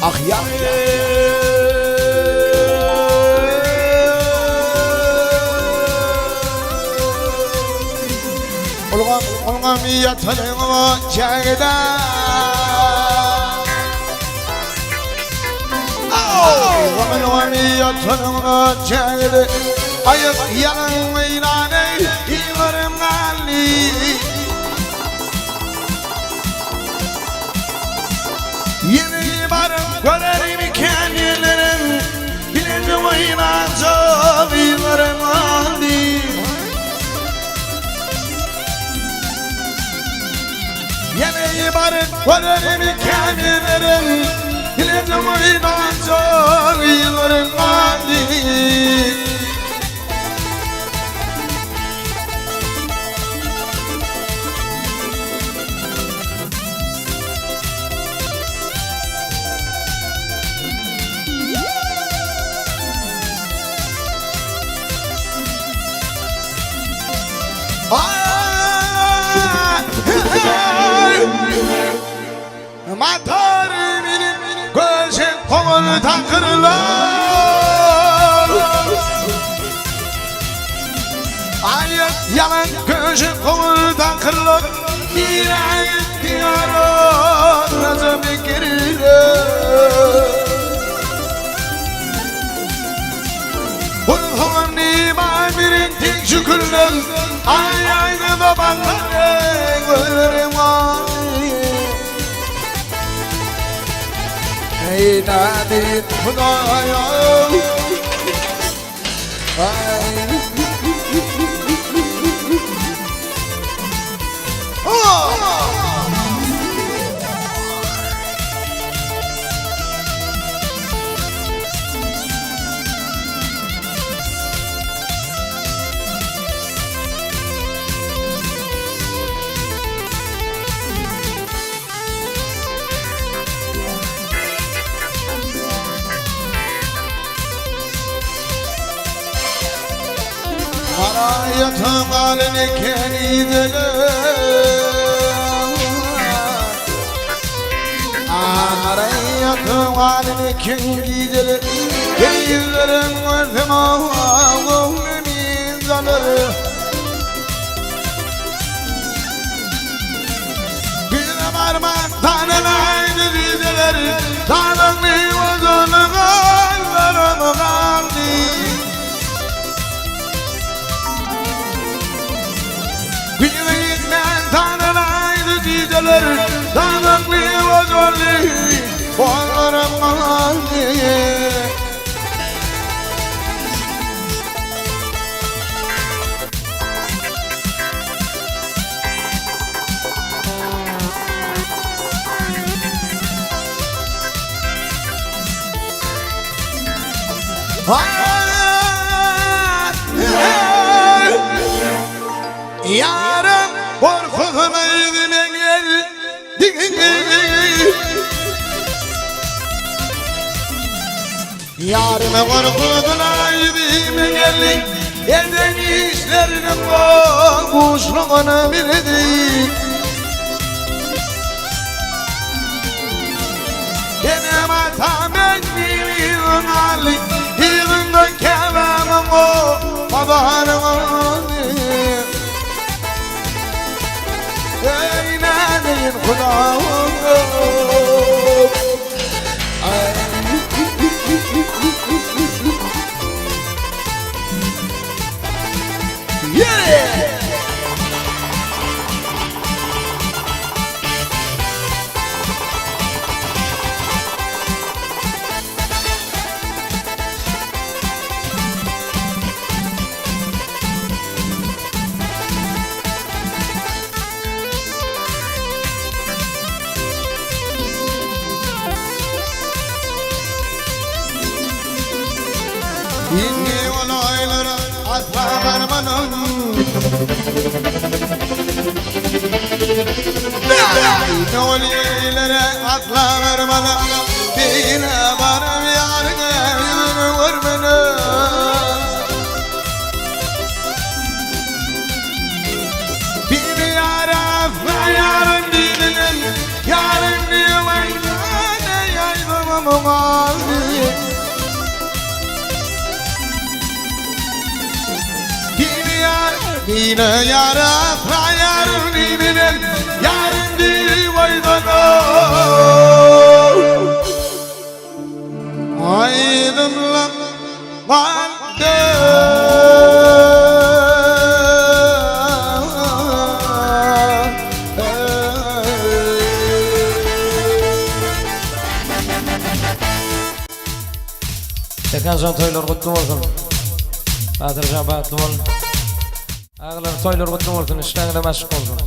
Ah ya Olgam yatalım çayda. Olgam yatalım çayda. Ayıp yalan oynanı İvarım galli. Yeni varım görerim kendilerim. Bilince oynanacak İvarım galli. Yeni varım görerim kendilerim. Bilince oynanacak İvarım galli. Matarımın gözü kolu takırlar. Ayıp yalan gözü kolu takırlar. Bir ayıp diyarlar razı bekirler. Kulağın imamir'in tek şükürler. Ay aynı babanların gözlerim var. Ey nadir Hudaya. Hayatım halini kendiler. Arayatın halini kim gider Denizlerin gördüm Ağlımın zanları Birine varmak tanınaydı dizeleri Tanrı'nın vazını kallarımı kaldı Birine gitmen tanınaydı dizeleri Tanrı'nın vazını kallarımı kaldı Yarım korkutma yüzüme gel Yarım korkutma yüzüme gel Eden işlerinin kuşluğunu bildik Benim atam ekmeğimin hali Yığında kevamım o babanım oldu Eyleyin Kudam Yeah! İnni olaylara asla varmanım İnni olaylara asla varmanım Dine varım yarına yüzünü vurmanım Bir yara yarın dininin Yarın diyemeyle yaydımım aldı Yine yarafla yarın iminin yarın divaydana Aydınlık vardı Tekancan toylar kutlu olsun Batırcan batlı olun Ağlar toylar kutlu olsun, işlerine meşgul olsun.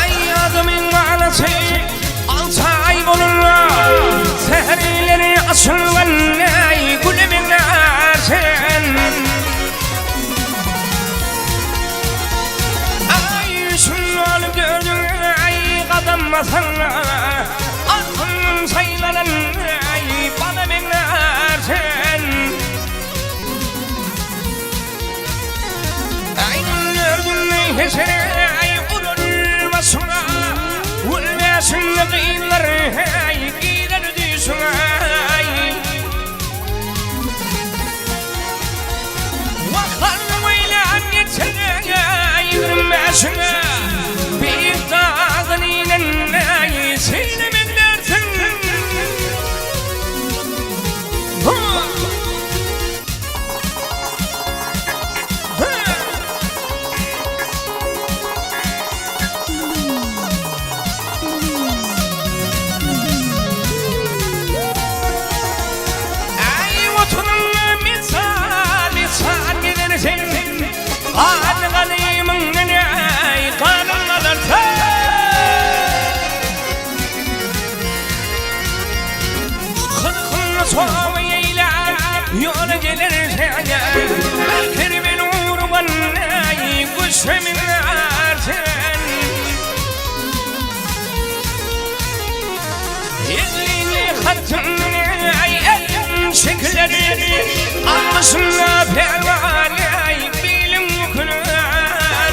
Ay adamın mağlası 6 ay bununla Seherleri açılgan ay gülümünler sen Ay şunları gördün ay kadınmasınla Altın sayılanan ay bana binler sen Ay gördün neyse ay ululmasına Ulmasın yakınlar ay gider düşün ay Vaklarımıyla geçene ay yürümesine Bir dağın inen ay seylemin dersin Yola gelirse Kermin uğruban Kuşemin artık Almışına pervaney bilim yükler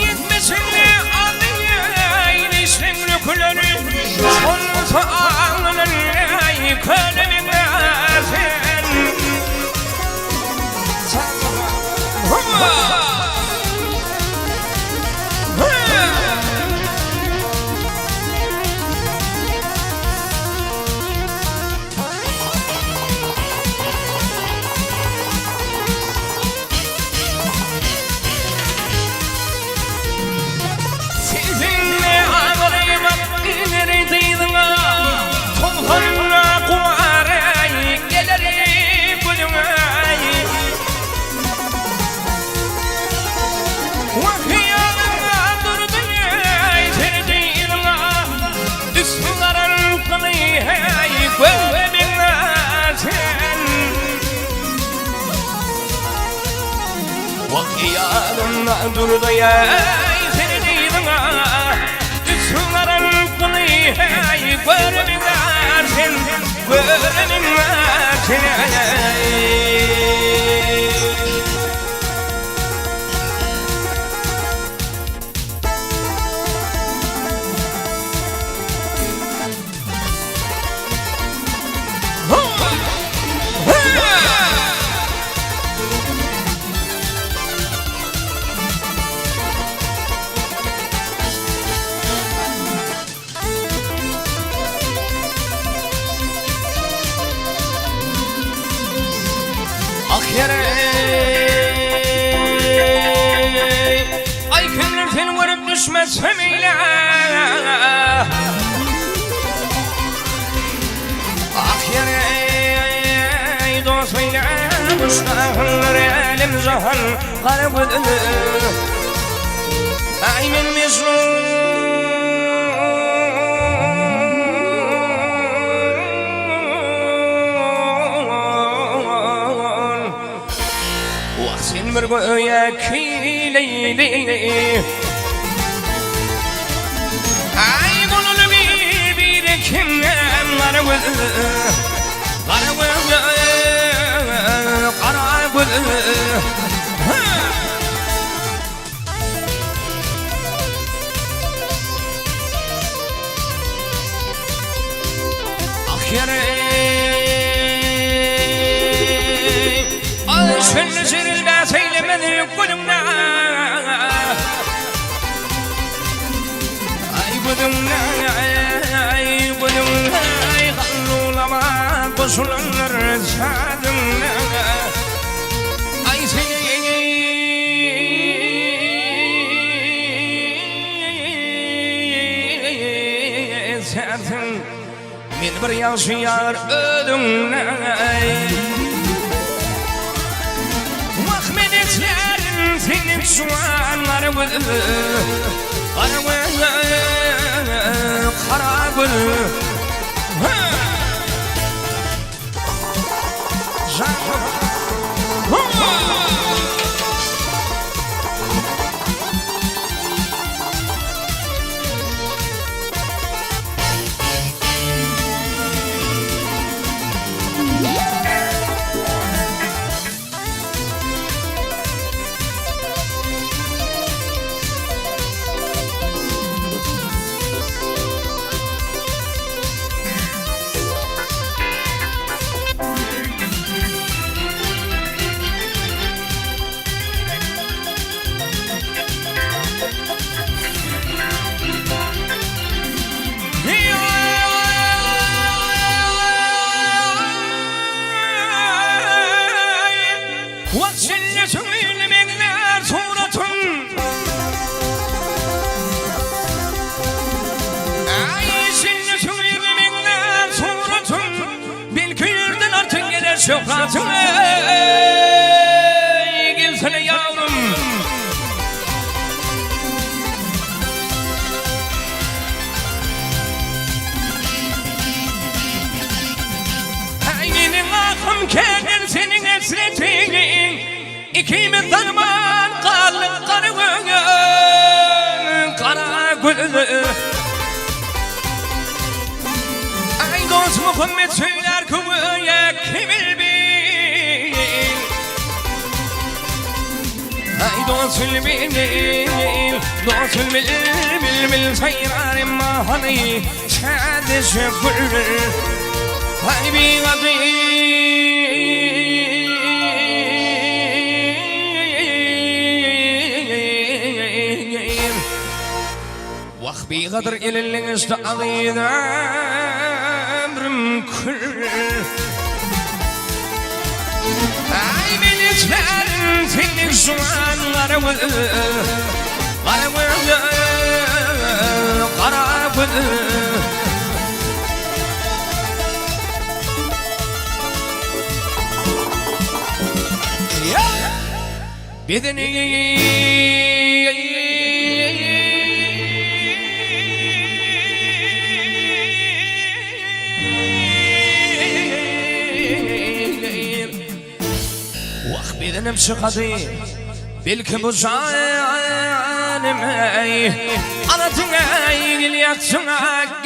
Yetmesine alayın işin yükleri Sonsa ağlanın kölümün sen Sizinle ağlaymak neredeydin Tolhanına kumarey gelirim gülümey Vakıyanına durdu neredeydin Üstüların kılıyı gülümünle sen Vakıyanına durdu Üstüların kılıyı gülümünle sen Gülümünle sen Ay kimler seni varıp düşmez hemiyle Dostuyla müştahınlar elim zahan Karabıdı Ay min bir göğe kileyli Ay bunun bir kimden var Şöyle zirinde seylemedi gülümle Ay gülümle Ay gülümle Kallulama kusulanlar sadımle Ay seni sertin Min bir yaşayar ödümle Mahmedetlerin senin soğanları Kara gül Şöhratın ey gelsene yavrum Aynının akım kendin senin esretin İkimiz darman kallık karıvın Kara gülü Ay dost Muhammed söyler kuvveye kimil bil Ay dostul bil sayrar mahani şad şükür Ay bir غدير واخبي غدر إلى اللي استعضيد عمرم كل أي من إسلام فينك شوان غرول غرول بإذني واخبي نمشي قضي بالكبوش عالم اي على تناي اللي يتسمعك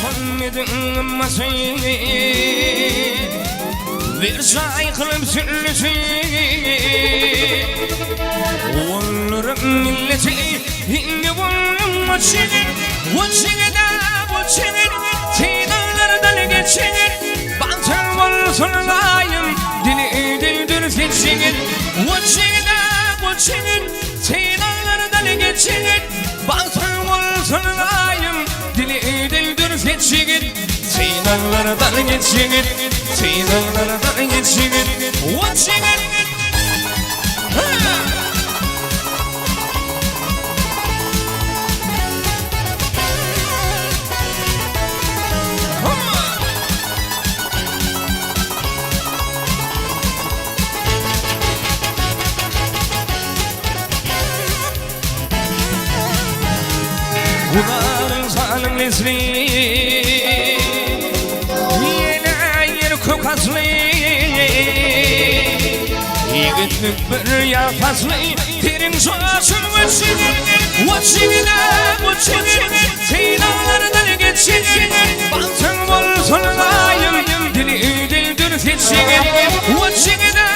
محمد مسيح ورجعي قلب سلسي والرب ملتي إني والرب وشغل تيدالردن geçir Bantar olsun layım dili dildir fitşigin وشغل tiyadallardan geçir Bantar olsun layım dili dildir fitşigin tiyadallardan geçir وشغل Uların zalim nesli Yine kokaslı Yiğitlik bir yapaslı Terin soğasın Vıçını Teydalardan geçir Bantın olsun layım Dili dildir fitşin Vıçını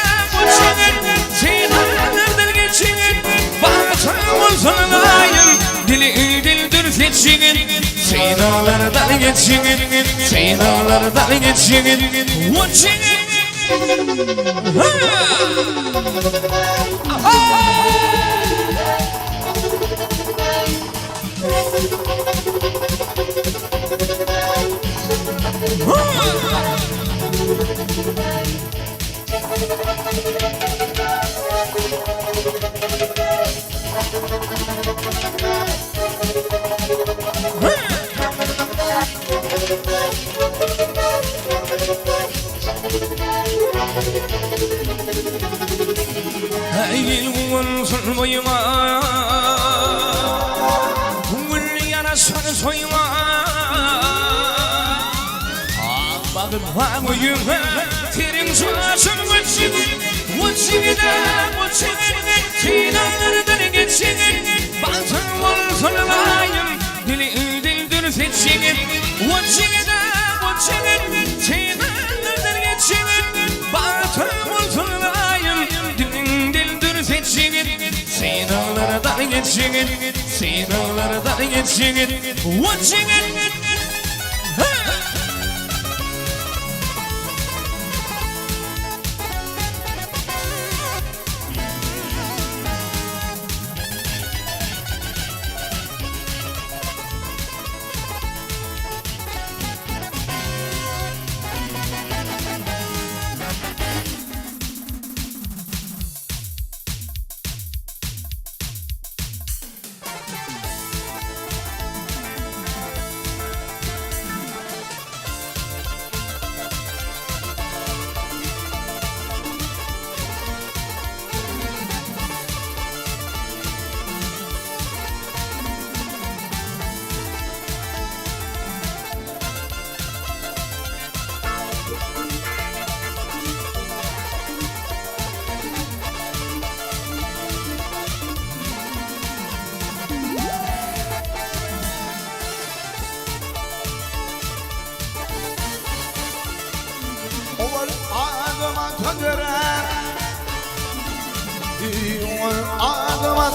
Teydalardan geçir Bantın olsun layım Dili dildir fitşin Teydalardan geçir Vıçını Eğil vursun boyuma Gül yarasını soyuma Bakma boyuma Terin soğasın Vıçını Teydalardan geçir Bantın olsun layım Dili dildir fitşin Vıçını Teydalardan geçir Bantın olsun layım Dilin dildir fitşin Teydalardan geçir Vıçını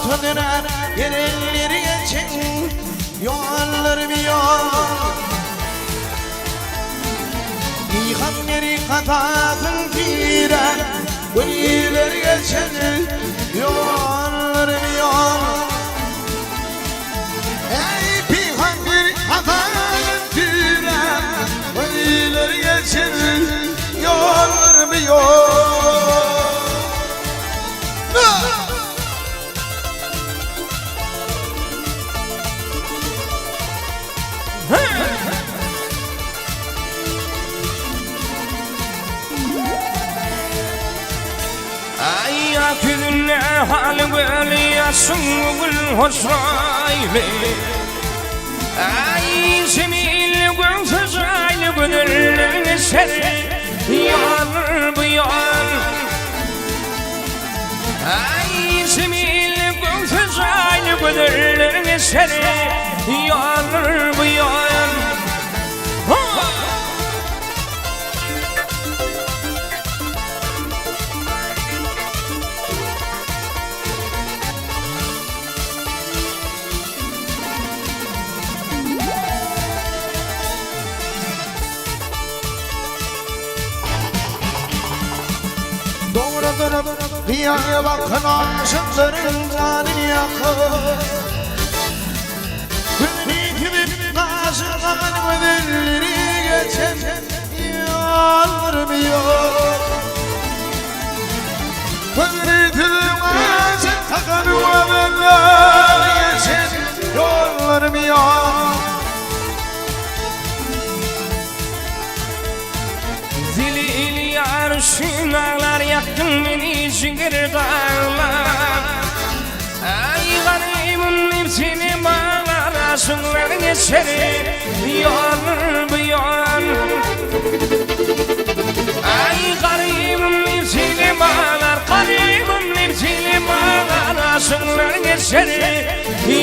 yoktu döner yerelleri geçen yollar bir yol İhanleri katakın firen Gönüller geçen yollar bir yol Ey pihanleri katakın firen Gönüller geçen yollar bir yol Ay ya külüne halim böyle yaşım gül hoşraylı Ay semil gülsüz aylı gönüllerine seri Yar bu yar Ay semil gülsüz aylı gönüllerine seri Yar bu yar Doğrudur dünyaya bakın aşıkların canını yakın Gönlü gibi karşılan ödülleri geçen yollar bir yol Gönlü tülmez takan ödüller geçen yollar bir yol Zilili arşın ağlar yaktın beni şiir dağlar Ay garibim hepsini bağlar aşınlar geçer Yollar bu yol Ay garibim hepsini bağlar Garibim hepsini bağlar aşınlar geçer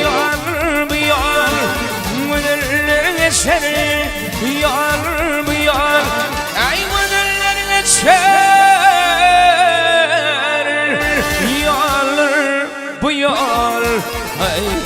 Yollar bu yol Gönüller geçer Yollar bu yol Ay gönüller geçer Yollar bu yol Ay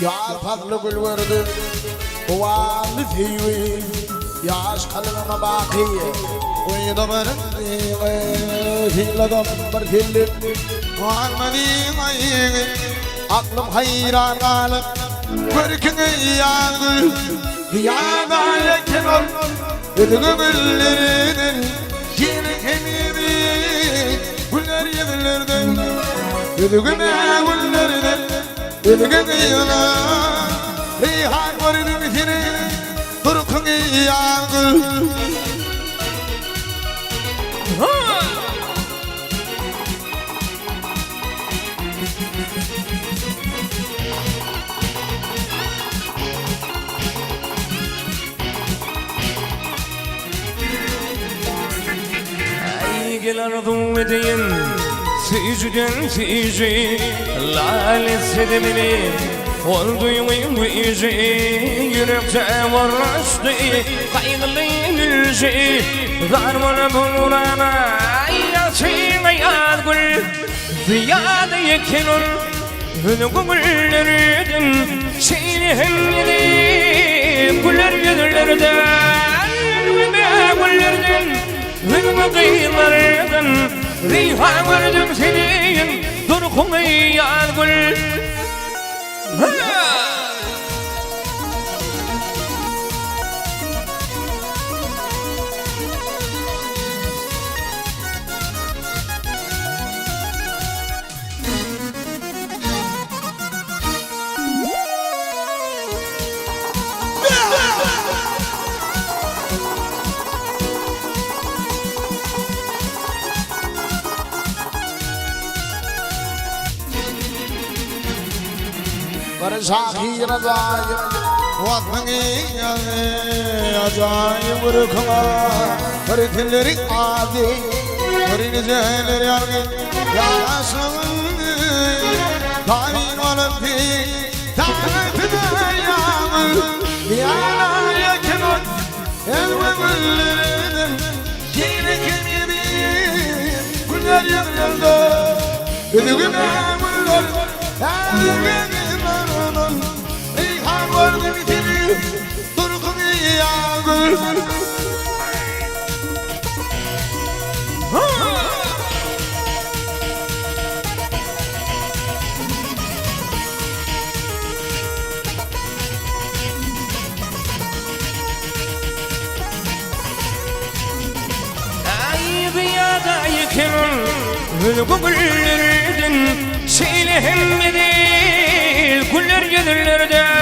Yar farklı gül verdi Kuvallı fiyi Yaş kalına bakiye Uydu barın Hiladan bir filin Varmadın ayı Aklım hayran kalıp Görkünü yağdır Dünyada yeken ol Ödünü güllerinin Yeni kemimi Güller yedilirden Ödüğüme güllerinin Ödüğüme yılan Reyhan vardı bitini Durkunu yağdır Gelardım edeyim Sicden sici Lalet sedemini Olduyum izi Yürekte varlaştı Kaygılı gülce Darmanı bulurana Yalçın yad gül Ziyade yekenun Güllerden Şeyli hemleri Güller yüzlerden Güllerden Hülmü kıyılardan Reyhan gördüm senin Durkunu yar gül برشاخي رضايا وطني أجاي وركما فرد الرقادي فرد جهل يا سمن طارين ولدي تعتنا يا من يا يكمل الومن جيلك اليمين كل يوم يلدو بدونا من Vardı bitirir Durgun yağdır Ay dünyada yıkılın Hülgübüllerden Şeylehim değil Güller gelirlerden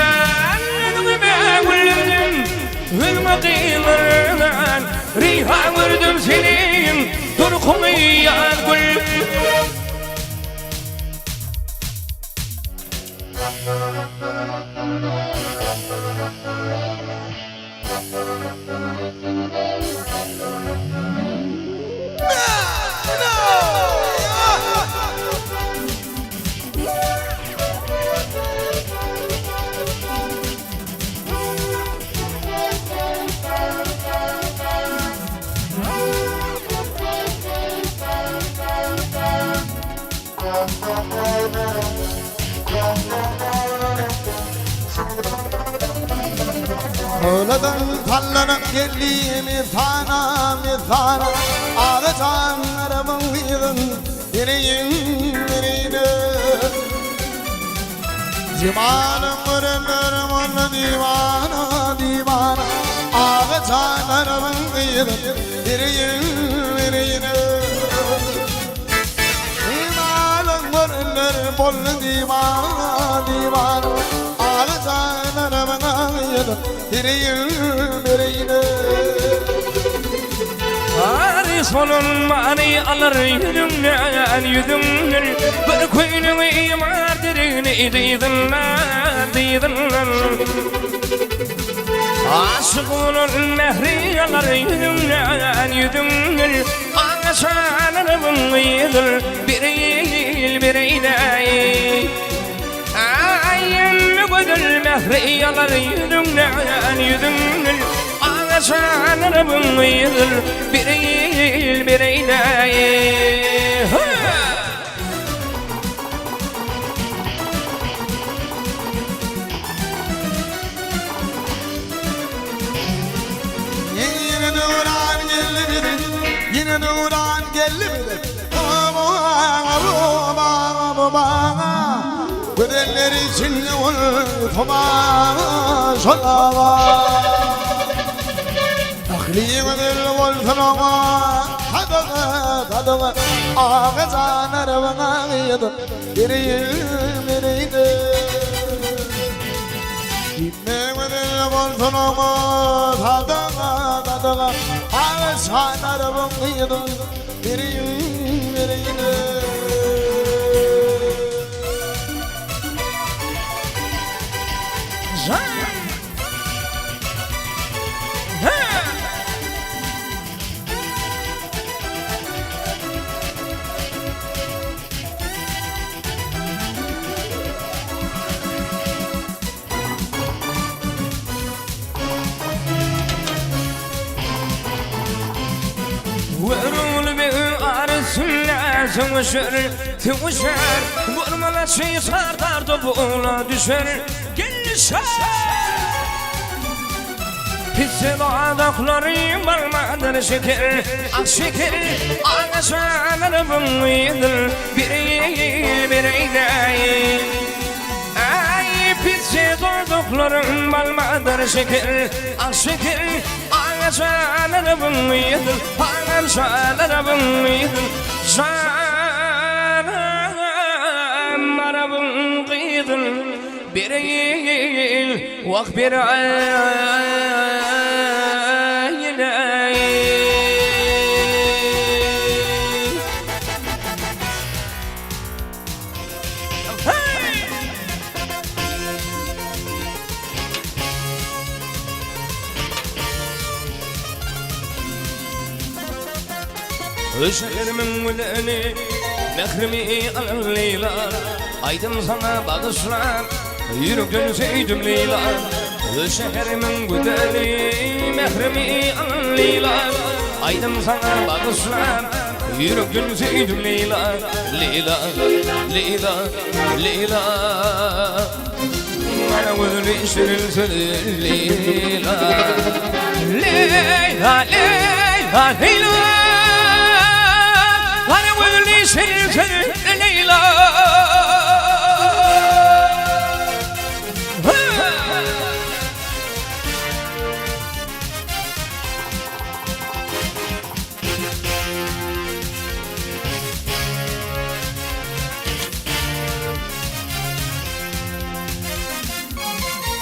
Hülmekîlerden Riha vurdum senin Durkumu yağ gül Öğleden tallanıp geldi mithana Ağaçan arabın yığın Direğin Civanım vurunlarım onu divana Ağaçan arabın yığın Direğin Civanım vurunlarım onu divana Ağaçan arabın yığın Direğin Aris olunmani alır yüzümden Bir koynunu imardirini deydinler Aşık olun mehri alır yüzümden Ağaçanırım yıdır bir eyle Ayın gözül mehri alır yüzümden Ağaçanırım yıdır bir eyle Yine Nuran geldi mi? Bana Bedenler içinde unutma Şolama Akliyemdir voltama Tadıma Ağaçan arabına yedim Direğin Gitmektir voltama Tadıma Ağaçan arabına yedim Direğin Vurul bir arasına tümüşer Vurmala şey sardar topuğuna düşer Gelişer Pisse dağdakları balmadır şeker Ak şeker ağaçanırım yıdır bir eyle Ay pisse dağdakları balmadır şeker Ak şeker ağaçanırım yıdır Ağaçanırım yıdır Canım arabım kıydır bir eyle Vak bir Şehrimin güleni Mehrimi alın Leyla Aydım sana bağışlar Yürekten sevdim Leyla Şehrimin güleni Mehrimi alın Leyla Aydım sana bağışlar Yürekten sevdim Leyla Leyla, Leyla, Leyla Bana gözünü şirinsin Leyla Leyla, Leyla, Leyla Bana gözünü şirinsin Leyla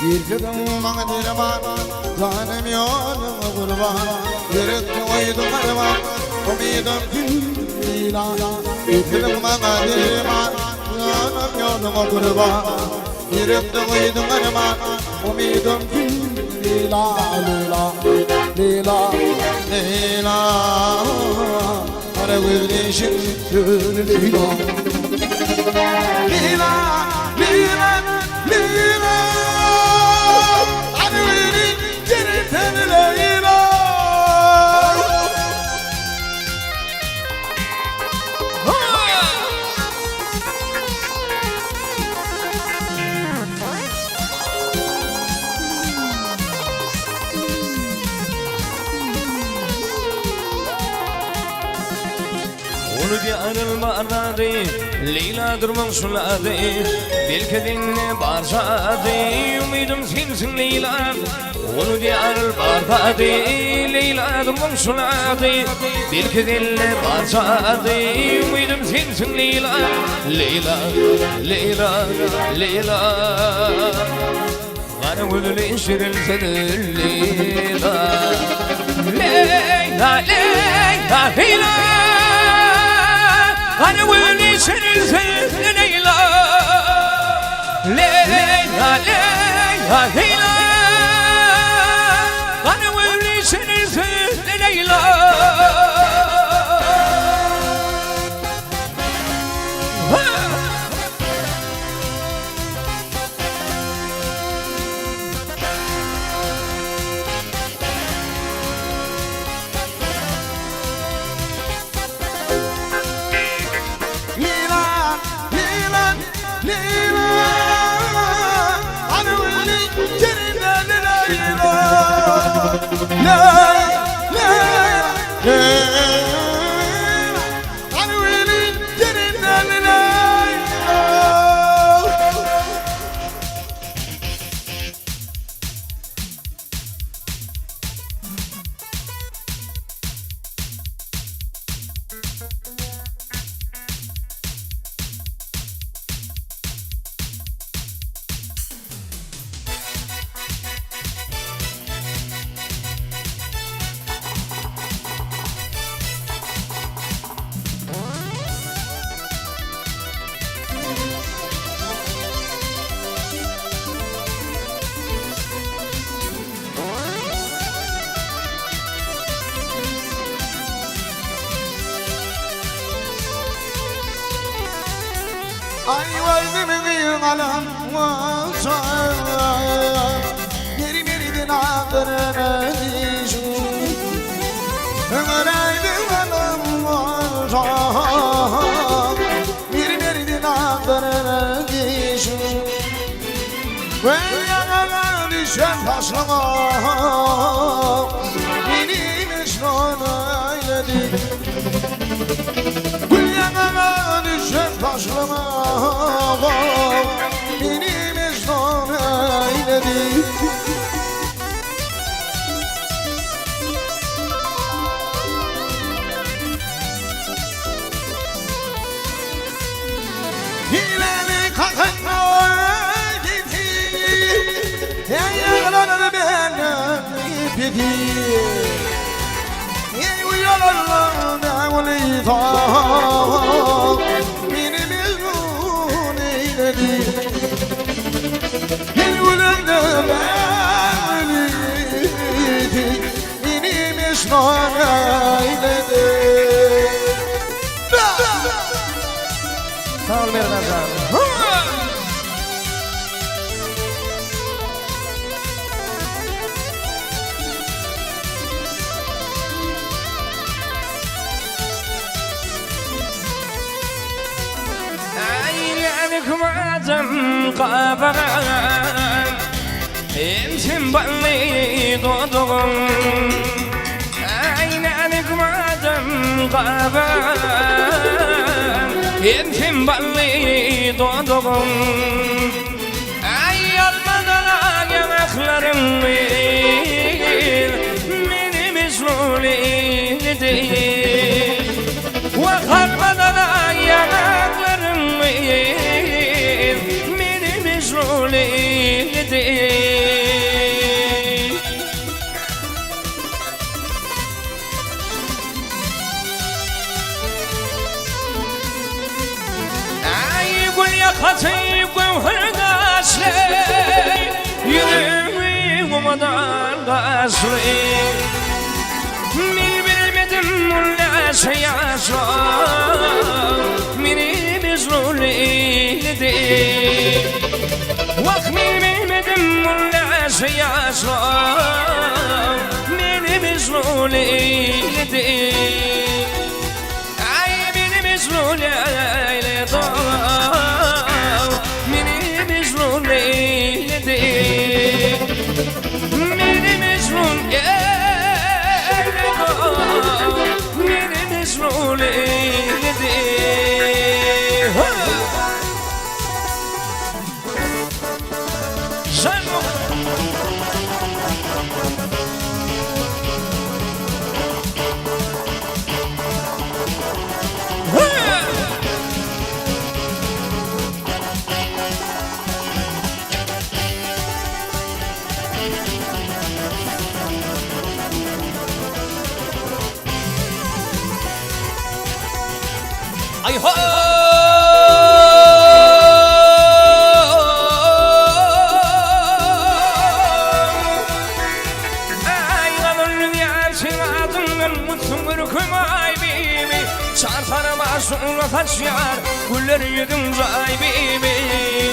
Bir kadın bana dirman, canım yoluma kurban. Yürekte koydum arman, umidim gülüyle. Bir kadın bana dirman, canım yoluma kurban. Yürekte koydum arman, umidim gülüyle. Leyla, Leyla, Leyla, ara gözleşin Leyla. Leyla, Leyla, Leyla. Onu diyanın bağırdadı Leyla durman şuladı Belki dinle bağırsadı Ümidim sensin Leyla Onu diyanın bağırdadı Leyla durman şuladı Belki dinle bağırsadı Ümidim sensin Leyla Leyla, Leyla, Leyla Bana gözünü şirinsin Leyla Leyla, Leyla, Leyla Hani gülü şirinsin Leyla Leyla, Leyla, Leyla Hani gülü şirinsin Leyla Ay vazgeçmeyin alam vasay Geri beri dinadırını dişu Ömreydin alam vasay Geri beri dinadırını dişu Ve yanına düşen taşlama Benim eşnan eyledim Gül yanına düşen taşlama Benim eşnan eyledim Hileli kakınla gitti Yayağlanır benim ipidi Uyuyorlar ulita Benim izun eyledi Yılgülünde belli Benim işnan eyledi Sağ ol Merdan Can. عينك معدم قابران انتم بلي ضدغم عينك معدم قابران انتم بلي ضدغم عيال مدنا يا مخلرم من مسلولي وخر مدنا يا مخلرم من مسلولي يقول يا خطيب وهرقاس لي يرمي ومدار قاسلي من بالمدن ولا سياسر من بزلولي لدي وخمي بالمدن ولا سياسر من بزلولي لدي عيب بزلولي أي هو أي غضن يعرشي عطن المتمركم أي بيبي صار صار معصوم وفشيار كل ريدم زاي بيبي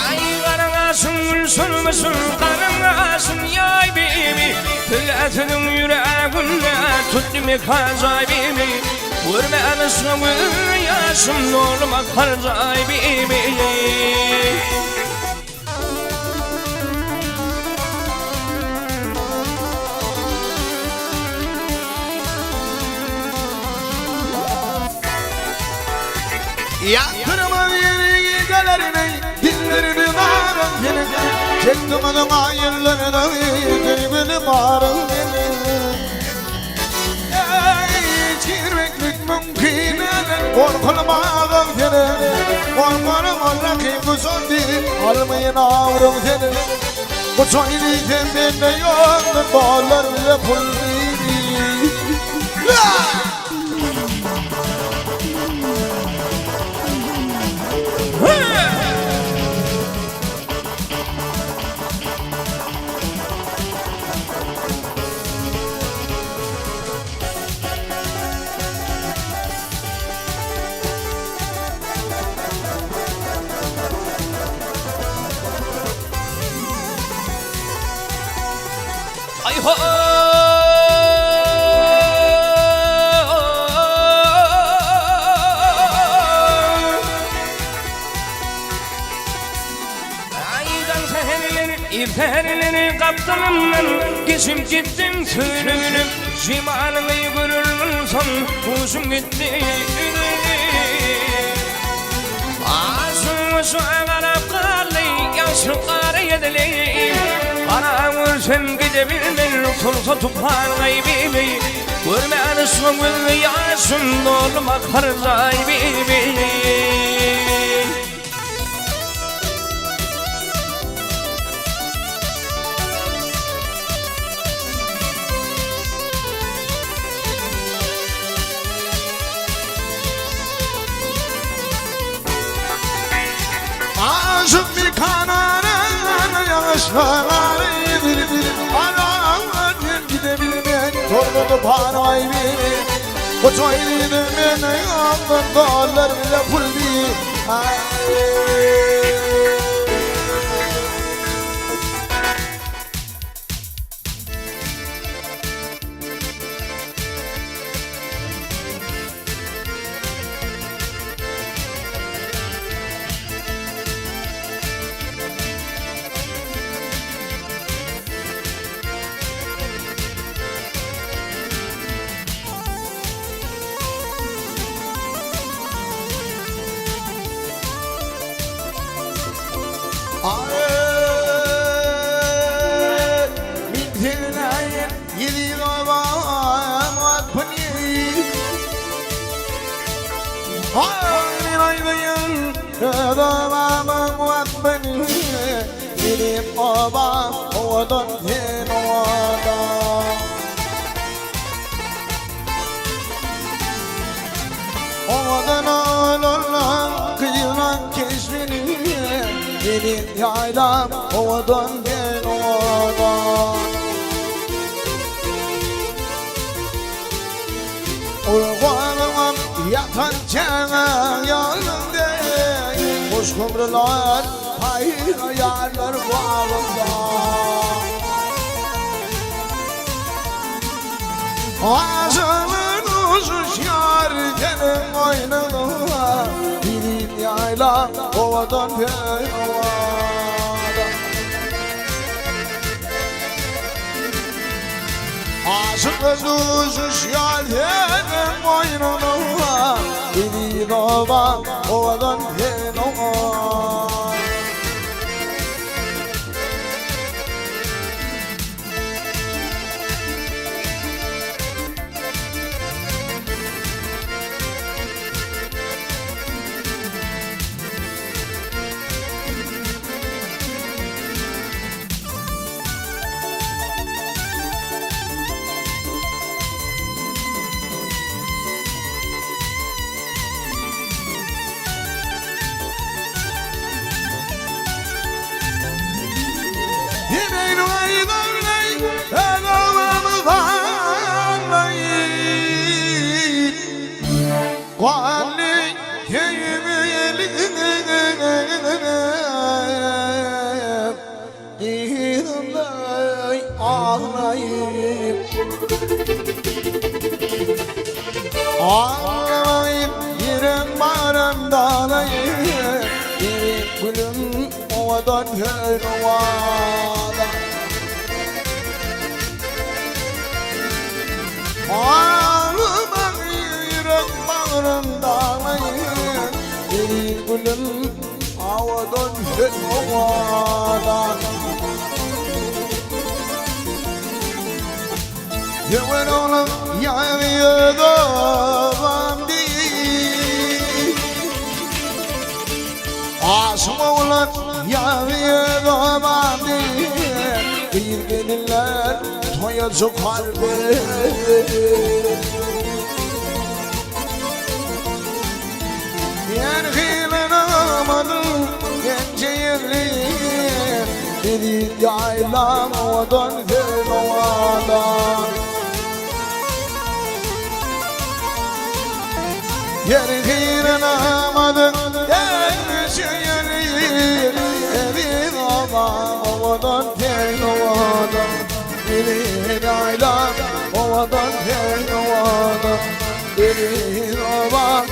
أي غرغاسم والسلم سلطان ياي بيبي ثلاث دم يراغنا تدمي خازاي بيبي ورمى نسوي يا شمول مقهر زاي بيبي Ya kırma yeri gelerini dillerini bağırın yine çektim adım ayırlarını gönlümü bağırın çirmeklik mümkün korkulmağım yine korkarım Allah ki bu son değil almayın avrum seni bu çoğunu tembinde yoktur bağlar bile pul değil أي هو عيدان سهرلن İfterlerini kaptanımdan geçip gittim sürünüp Cimalını görürüm son kuşum gitti Ağzımı şu ağarap kaldı yaşlıkları yedileyim Bana vursam gidebilmem tutulsa tupar gaybimi Görmeyen ısmımın yaşım dolmak har gaybimi Ağzım bir kanarın yağışları bir Anamın gidebilmeyen torladı parayı beni O çoğunu beni yandım ağlar bile puldi. Yaylam ovadan gel ovadan Uygulamam yatan çağın yanında Hoş kumrular hayır ayarlar bağımda Ağzımın uzuş yar gelin oynama Benim yaylam ovadan gel ovadan Aşık uzuş yar gelin oynama Benim ovam ovadan gel ovadan Kuali köyümü İğnimden ağlayıp Ağlayıp yerim bağrım dağlayıp Yerim gülüm ovadan gel ovadan Ağlamak yürek bağrım dağlayıp Yerim gülüm ovadan gel ovadan Yemin oğlum yanıyor doğam değil Asım oğlan yanıyor doğam değil Bir gelinler toya sokar Yer hilenamadım gence yerliyim Dedi yaylam ovadan gel ovadan Yer hilenamadım gence yerliyim Dedi ovadan gel ovadan Dedi yaylam ovadan gel ovadan Dedi ovadan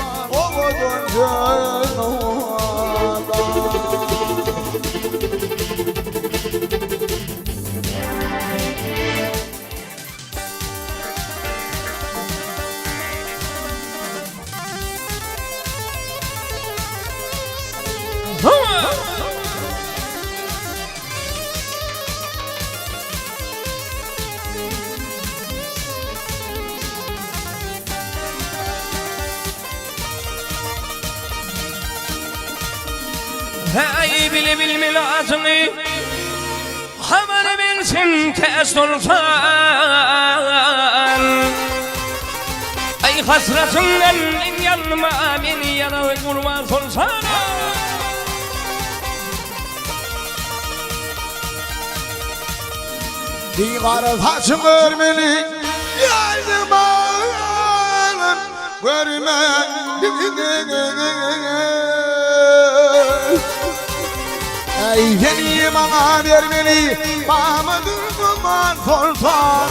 gel ovadan Hey bile bilme lazım Haber bilsin tez sultan Ey hasretinden yanma beni yana kurban sultan Diğer saçım örmeli Yazdım ağlam vermen Ey yeni bana vermeli Bağımdır duman sultan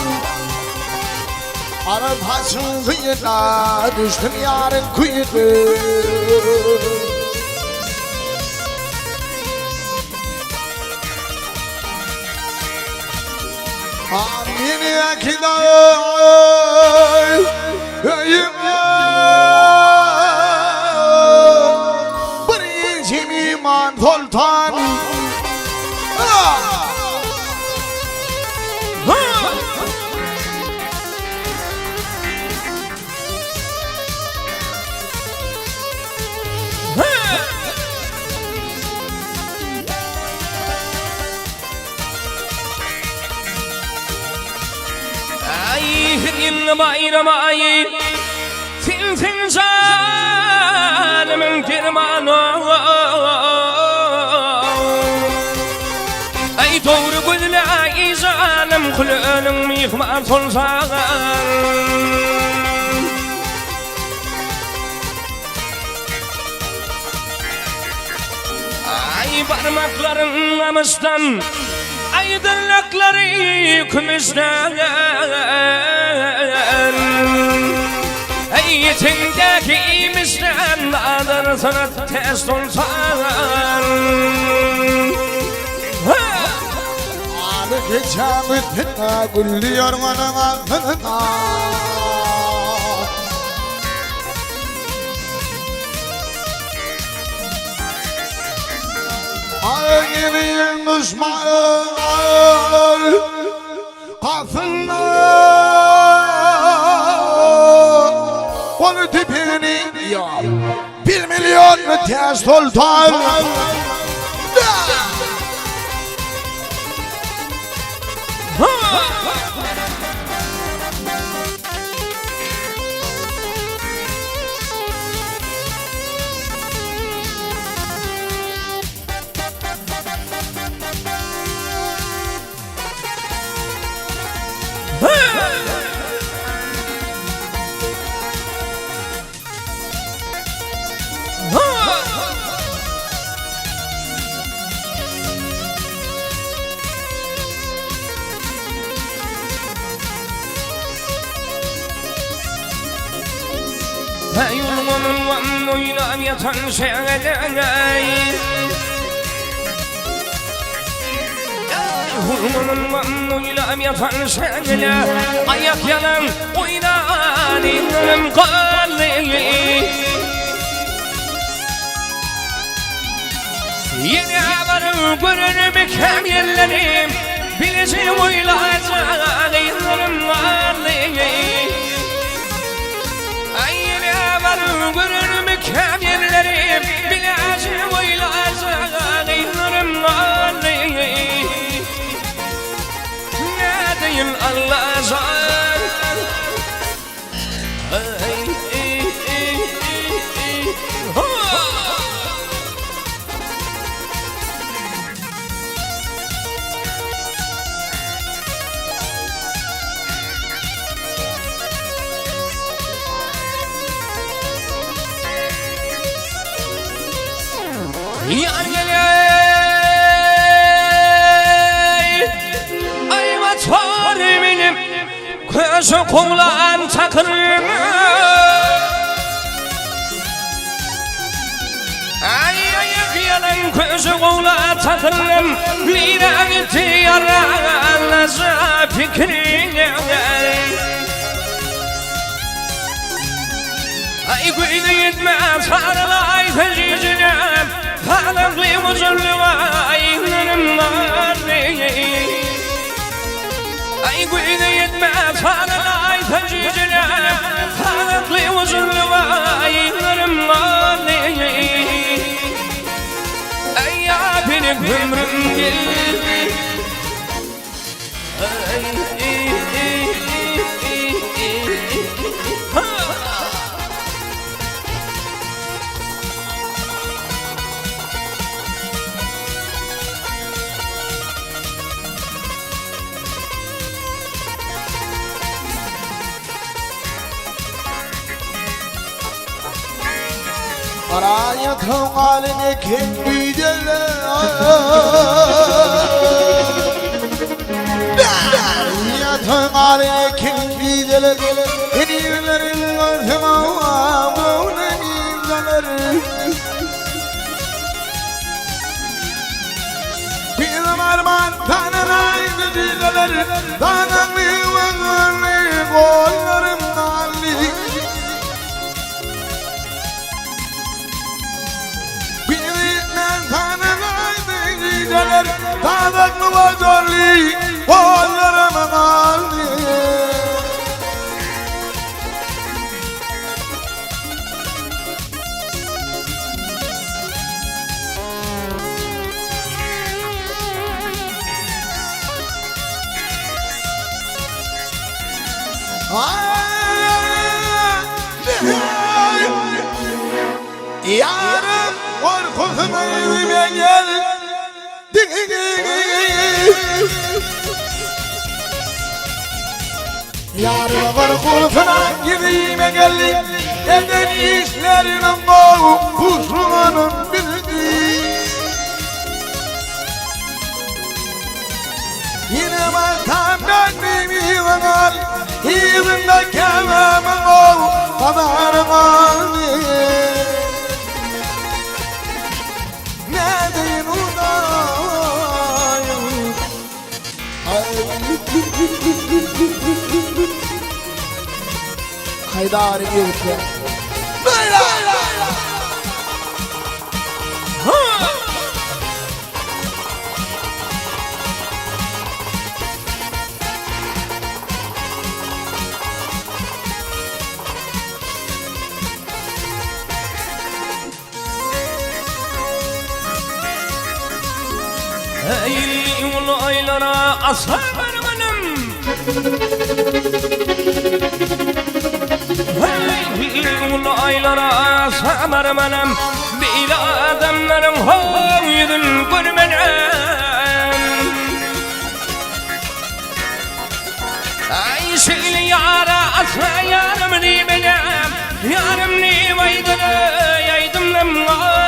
Arı taşın kıyına düştüm yarın kuyunu Amini akiday Höyüme Birinci iman sultan Ayın bayram ayı Tiltin zalimin kirmanı Ay doğru gülle ay zalim Kulünün mihman sultan Ay parmakların namustan Aydınlıkları kümüşten Ey yetindeki imişten Adır sana test olsan Ağlı geçemi tıkla Güllüyor onun altına Ağırın düşmanlar Kasınlar Onu tipini ya 1 milyon test sultan Yolunun vanluyla yatan şeyler Yolunun vanluyla yatan şeyler Ayak yalan oynanırım kalli Yeni varım görürüm kemyellerim Bileceğim oynanırım kalli Varım görürüm kemyellerim Bileceğim oylazağınırım Ali Ne değil Allah zar Yar geley Ay vatar benim Gözü kulağım takırım Ay ayak yalan gözü kulağım takırım Lina gitti yaranlaza fikrim Ay güydü gitmez haralay tecrücünem Halıklı muzurlu ayınlarım var Ay güydü gitmez haralay tecrücünem Halıklı muzurlu ayınlarım var Ay ya benim ömrüm geldi Arayatım haline kendi dele Arayatım haline kendi dele Enirlerin gözüme Mağmunen izlenir Bizim arman tanrıydı dizeler Tanrı ve gönlü kollarım nalli Tanrı'ydı Tanrı vazarlı Kollarıma kaldı Yarım korkusuna yüzüme gel Yarım korkusuna yüzüme gel Eden işlerinin boğu Pusluğunun bildi Yine vatandan bir yılanal Yüzünde kemamın boğu Kadarım aldı Nedir udayım Haydar yürütme Ey ulu aylara asar benim Ey ulu aylara asar benim Bir adamların hoydun görmenem Ay şeyli yara asla yarım ni benim Yarım ni vaydını yaydım lemgali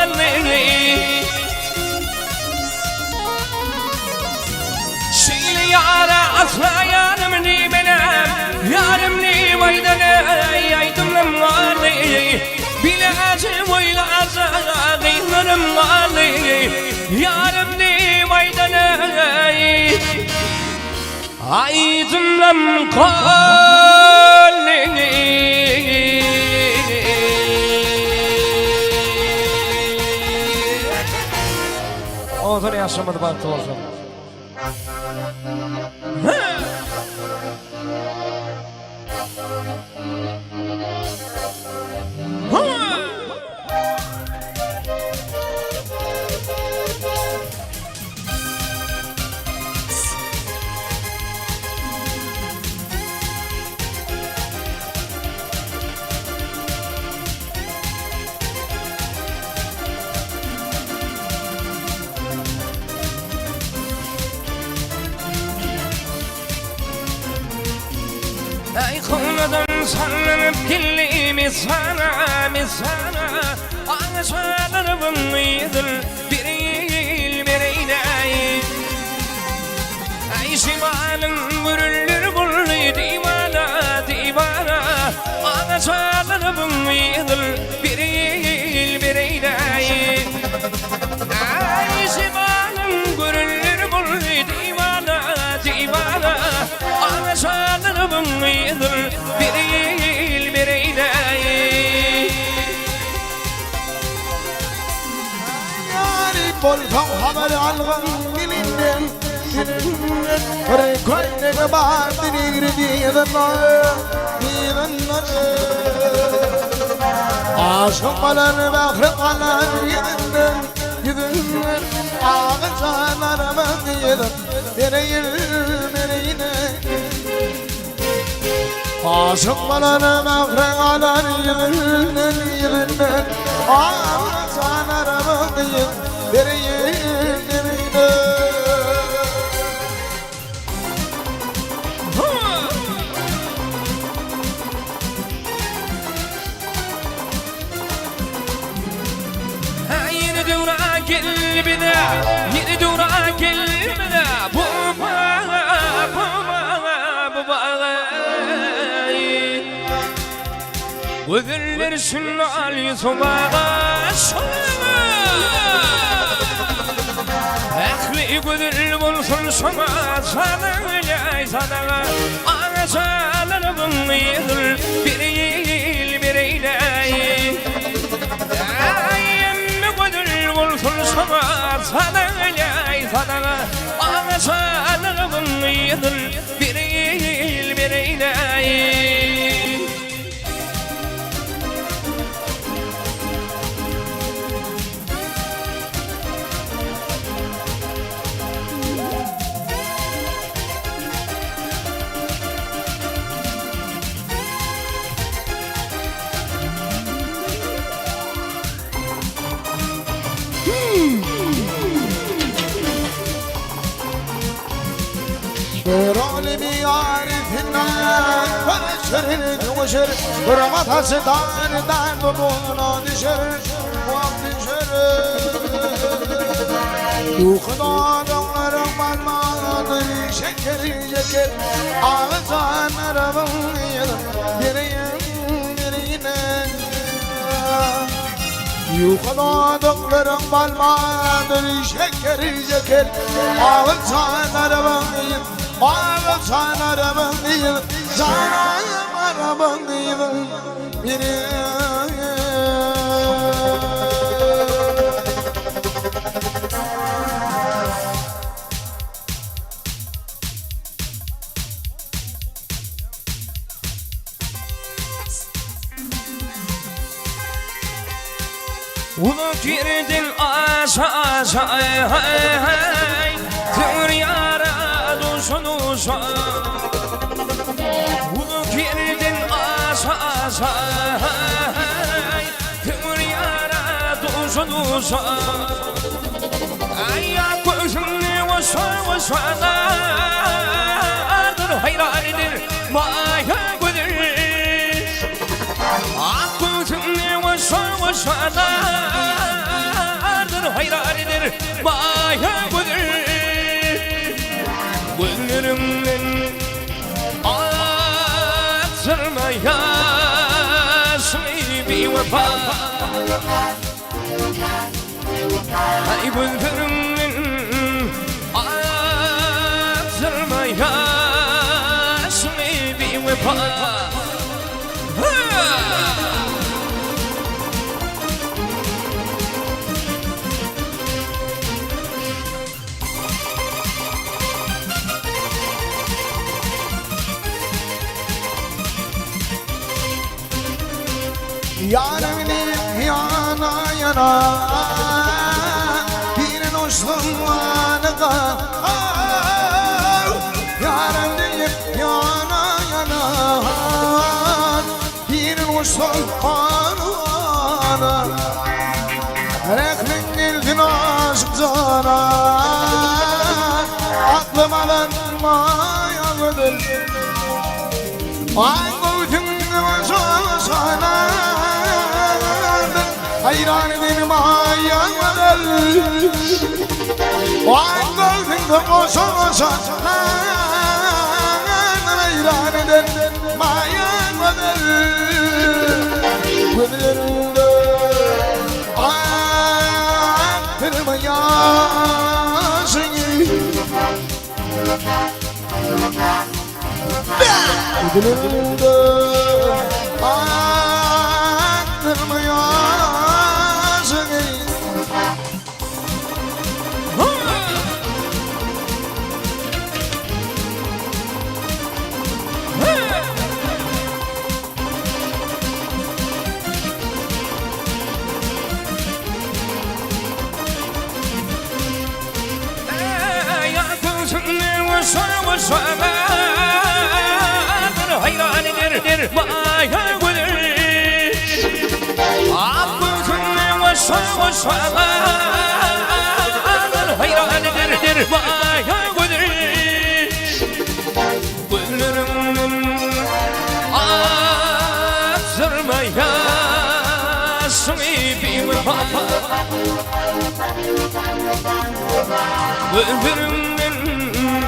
Yara asla yarım ni benim Yarım ni vaydana yaydım lemali Bilacı vaylasa gıylarım gali Yarım ni vaydana Aydım lemali Otur yaşamadı baktı olsun Ay konudan sallanıp gillimi sana Ağaçlarımın mıydır bir il bireyday Ay şimalın vürüllür bullu divana Ağaçlarımın mıydır bir il bireyday Ay şimalın vürüllür bullu divana Ağaçlarımın mıydır bir il bireyday Bolkan haber algan dilinden Rekoyne batini girdiğinden Aşıkmalar bakır kalan yüzünden Ağaçlarıma diyelim Nereyine Aşıkmalar bakır kalan yüzünden Ağaçlarıma diyelim قلبنا يدورا قلبنا بوبا بوبا بوبا وذل رسل علي صباغا أخلي قدر البلصن شمات صادق جاي صادق أنا صادق بميض البريل بريلاي أيام قدر البلصن شمات صادق جاي صادق أنا صادق بميض البريل بريلاي شروني بيعرف الناس فنشر وشر ورمتها ستان دان بطولنا دشر وقت شر يوخنا دورم الماضي شكر شكر عوزان ربوي يرين يرينا يوخنا دورم الماضي شكر شكر عوزان ربوي Ağır sana arabanıyım, sana arabanıyım biri. Ulu girdin aşağı tır yara duşunu Ulu girdin aşağı tır yara duşunu Ayak gözünü vaşana hayranıdır maya güdür Ak gözünü vaşana hayranıdır maya güdür Gönlümden aksırmaya bir vefa Ay gönlümden aksırmaya bir vefa Yarımın yana yana bir noştum vanıga Yarımın yana yana bir noştum vanıga Rekmin geldin aşk sana Aklım alınmayalıdır Ay koydun sana hayran benim ayağımdır Vay gözün de boşa sana hayran benim ayağımdır Gönlümde aktırma yaşını Gönlümde aktırma yaşını وشوانا hayran eder maya güler Aklımın وشوانا hayran eder maya güler Gönlümün aksırmaya şibi vefa Bülbülümün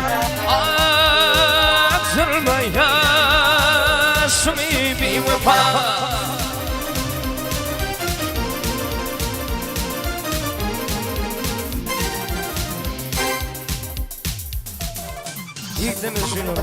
aksırmaya şibi vefa İlk demiş şunu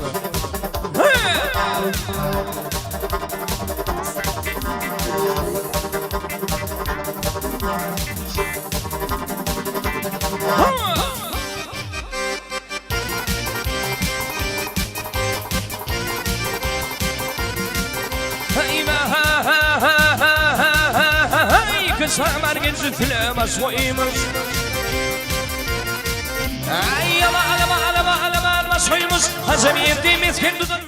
Kısamar genci filemez koymuş Ay alama soymuş Hazım yediğimiz kendudan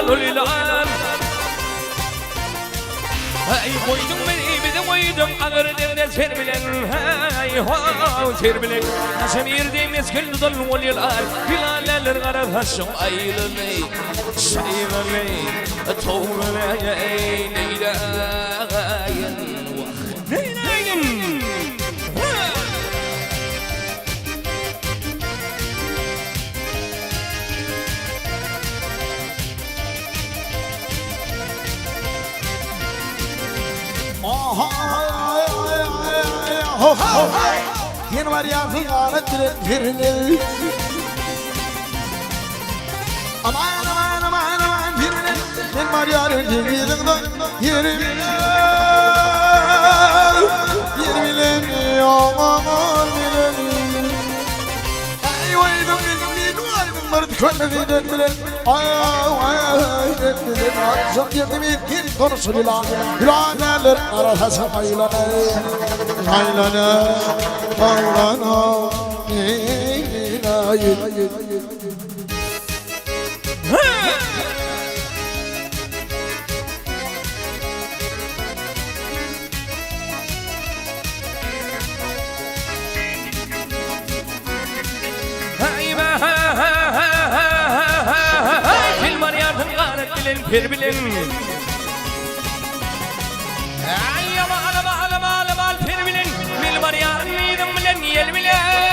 Solilan Ay koydum beni bir de koydum Ağır devlet terbilen Ay ho terbilen Hazım yediğimiz kendudan Solilan Bilaller karar haşım Aylılay Şaylılay Toğlulay Neylayen Neylayen Yeni var yazın ağlatırır birine Aman birine Yeni var yarın yerimden yerimine Yerimine aman birine Ay vaydım vaydım Mırdı könlü döndüren Ay döndüren Akşam yerimi bir konusuyla Gülaneler arasın aylanır Aylana, aylana, neylayın Filmar yardım garet bilen pir bilen Ay alama pir bilen Filmar yardım yedim bilen yel bilen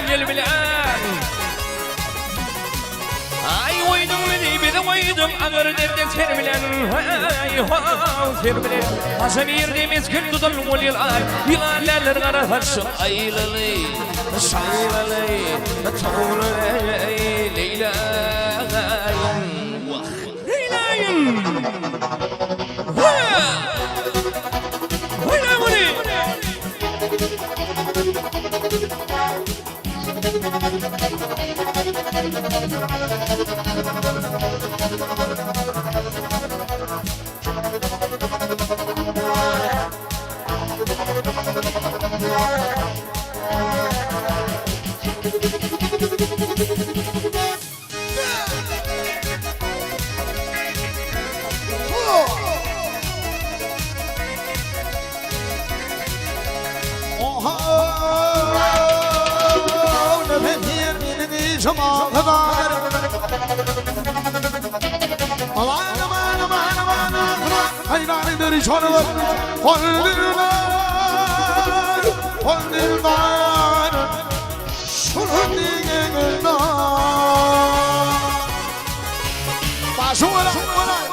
Yel bilen Ay koydum beni bir de koydum Ağır devlet ter bilen Ay ho ter bilen Hazım yerdiğimiz gün tutan ol yılar Yılarlar kara haşım Aylılay Şaylılay Toğlulay Leylayen Leylayen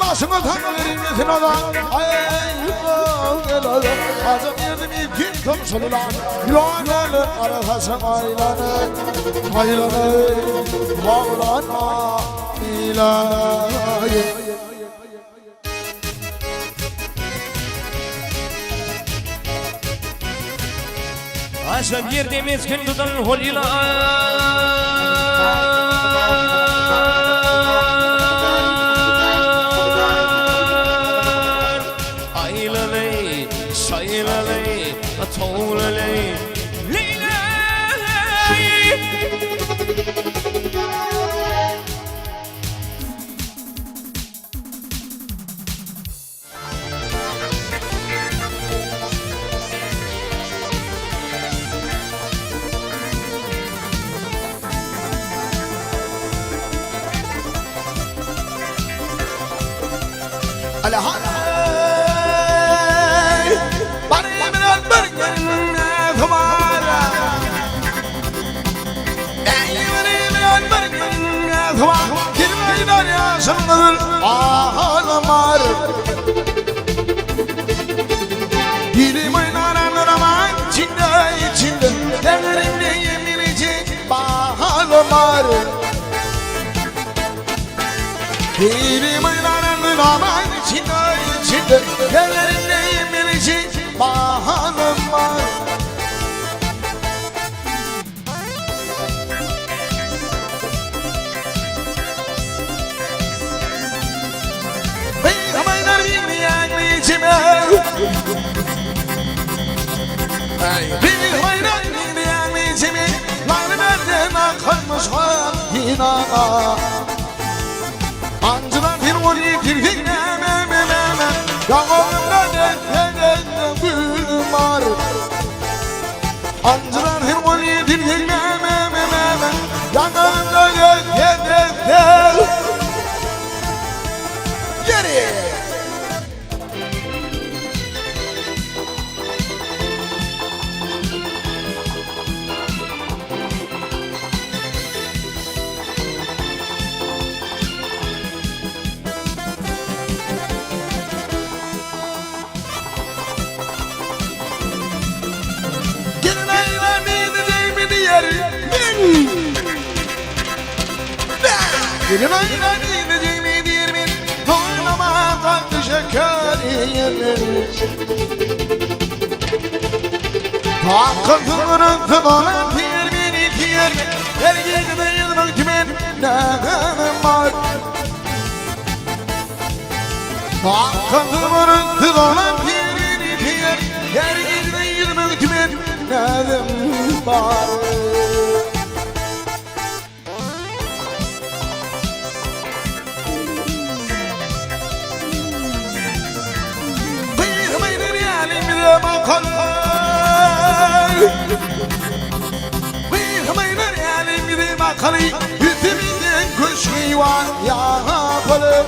Başımı tanrıların yetinada Hazım yerdim ipkin komşulular Gülaneler arasın aylanır Aylanır Mevlana ilahi Hazım yerdiğimiz gün tutan hol yılar Aylılay Şaylılay Toğlulay Leylay على هاي بني من البرقن ثمارة بني من البرقن ثمارة كلمة يا شمر المار يلي مينانا نرمان içinde devrimde yeminici bağlamar yilli meynanan nırman içinde devrimde yeminici bağlamar meynanan bilmeyen içime bir hayran bilmeyen içimi lanetten akılmış yine ancıdan bir golü kirkinlemem yanımda ne gülmar ancıdan bir golü kirkinlemem yanımda ne yeri Gelin aynen ineceğimi dirmin Oynama tatlı şekeriyemir Hakkıntının tıdanan dirmini dirmin Her gecede yılmak kimin nağımım var Hakkıntının tıdanan dirmini dirmin Her gecede yılmak kimin nağımım var ويهمين ريالي مذي ما قلي يتمين كل شيوان يا قلب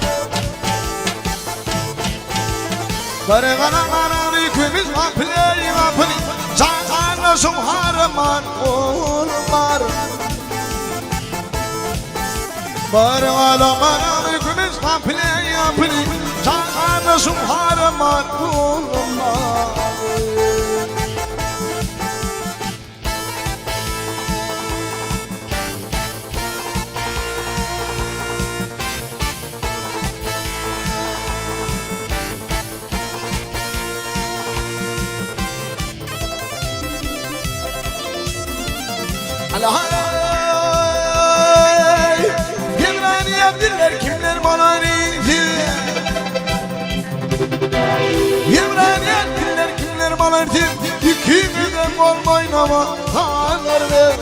فرغنا غنا ريكمز ما بلاي ما بلي جاقانا سمحار من قول مار فرغنا غنا ريكمز ما بلاي ما بلي جاقانا سمحار من قول مار على هاي يمراني يبدلر kimler bana neydi Yemrani yebdiller kimler bana neydi İkimden olmayın ama haller ver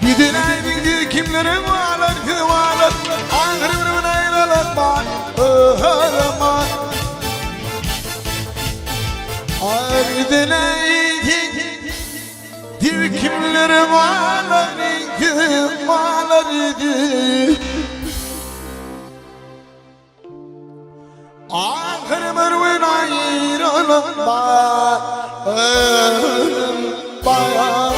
Gidileydin kimlerin varlar ki varlar Ağrımın ayralar var öğreman Gidileydin kimlerin varlar Ağrımın ayralar var bayağı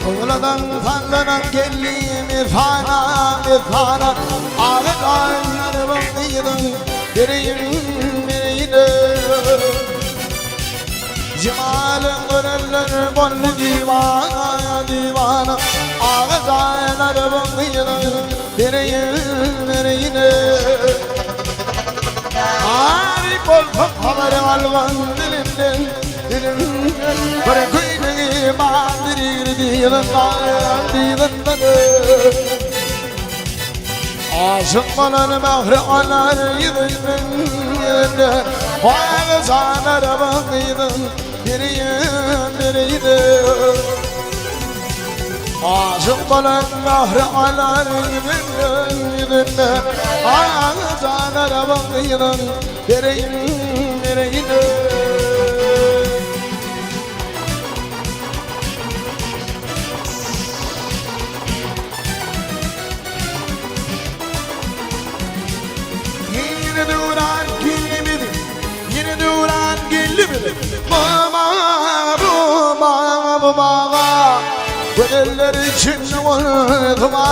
Oğladan fanlanan gelliğimi fana Ağır aylarımın yılı bireyine Cemal'ın görenler bollu divana Ağır aylarımın yılı bireyine Harika bolsun haberin alvan dilimden bir kuyruğu mandirir dilimden aşık olan mehri alar yılından Vay zanar bakıydın biriydi aşık olan mehri alar yılından Vay zanar bakıydın biriydi Yine duran gülümüdü, yine duran gülümüdü. Mama, mama, gönüller için vurduma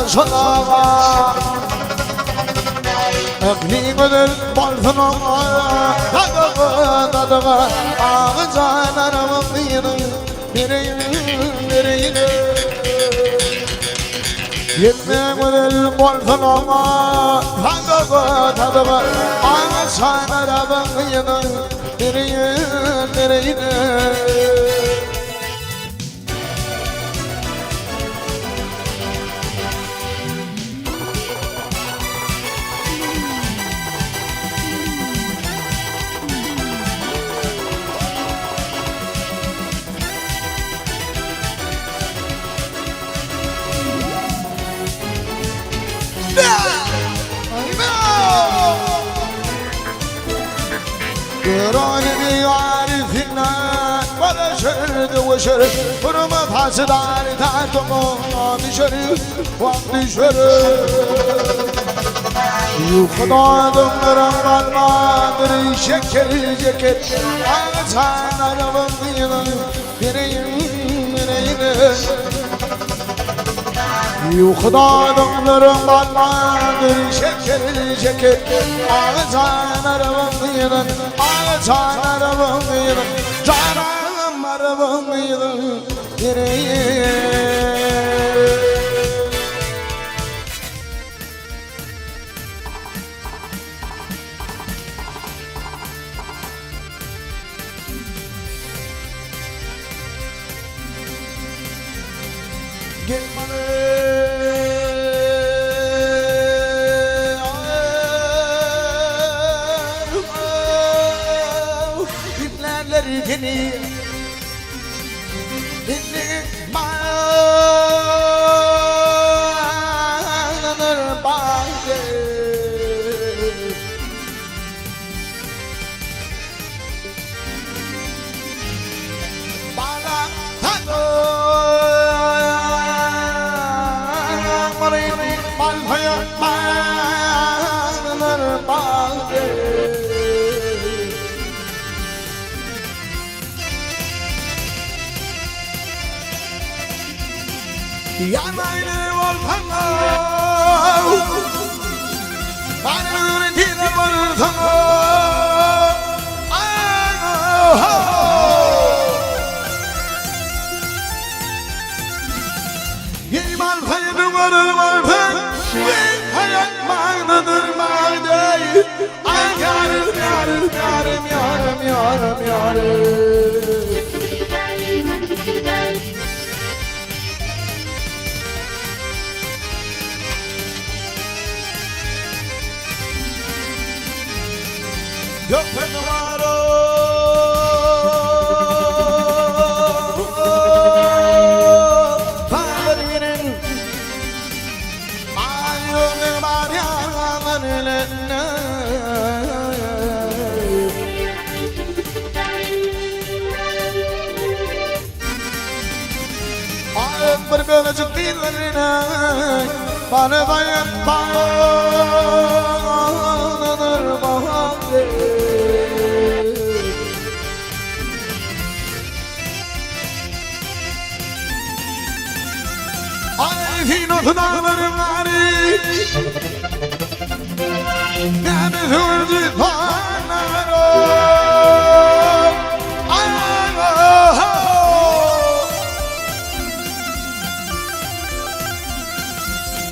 şolağa. Ekli gönül balsın ona, dadığa, ağızan aramın bireyini. Yetme gönül bolsun ama tadığı ağaçan arabın bireyini قراني يعرفنا ولا شرد وشرد ورمى حسدار تعتمو بشرد وقت شرد يخضع دمرم المادر شكل جكت أغسان ربطين برين يخضع دمرم المادر شكل جكت أغسان ربطين أغسان ربطين جارم ربطين برين Dinlerleri bağlanır bazı bana balfaya bağlanır bazı Yanaylı volkanla bana üretine varırsanla Yimal hayırlı varır vardır hayat mağdadır mağday Ay yarım yarım yarım yarım yarım yarım Yok ben numara Tanrı'nın Ayrılığın var yanın eline Ayın bir bölücük dillerine Bana dayan bağlanır bahadır Ay finotu dağlarım ari Ne bir hürdü tanrım Ay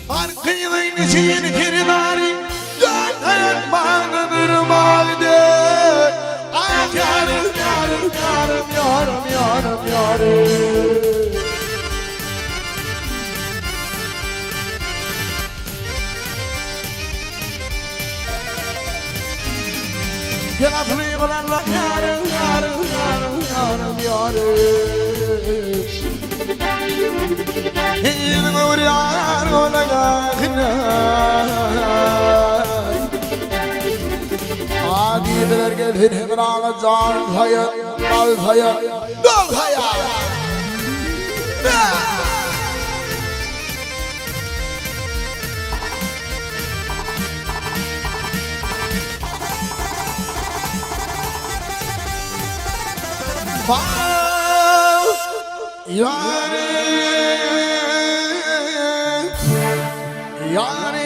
Arkayılın için kiridari Dört hayat bağlıdır bağlıdır Gel atlayı bırakla yarım yarım yarım yarım yarım. Yine vur yar ona yakına. Adiler gelir hemen alacağım hayat, al hayat, dal hayat. Yarim, yarim,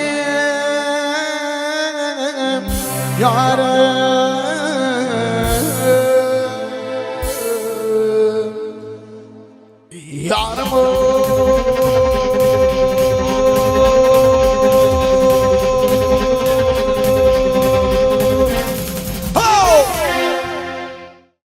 yarim.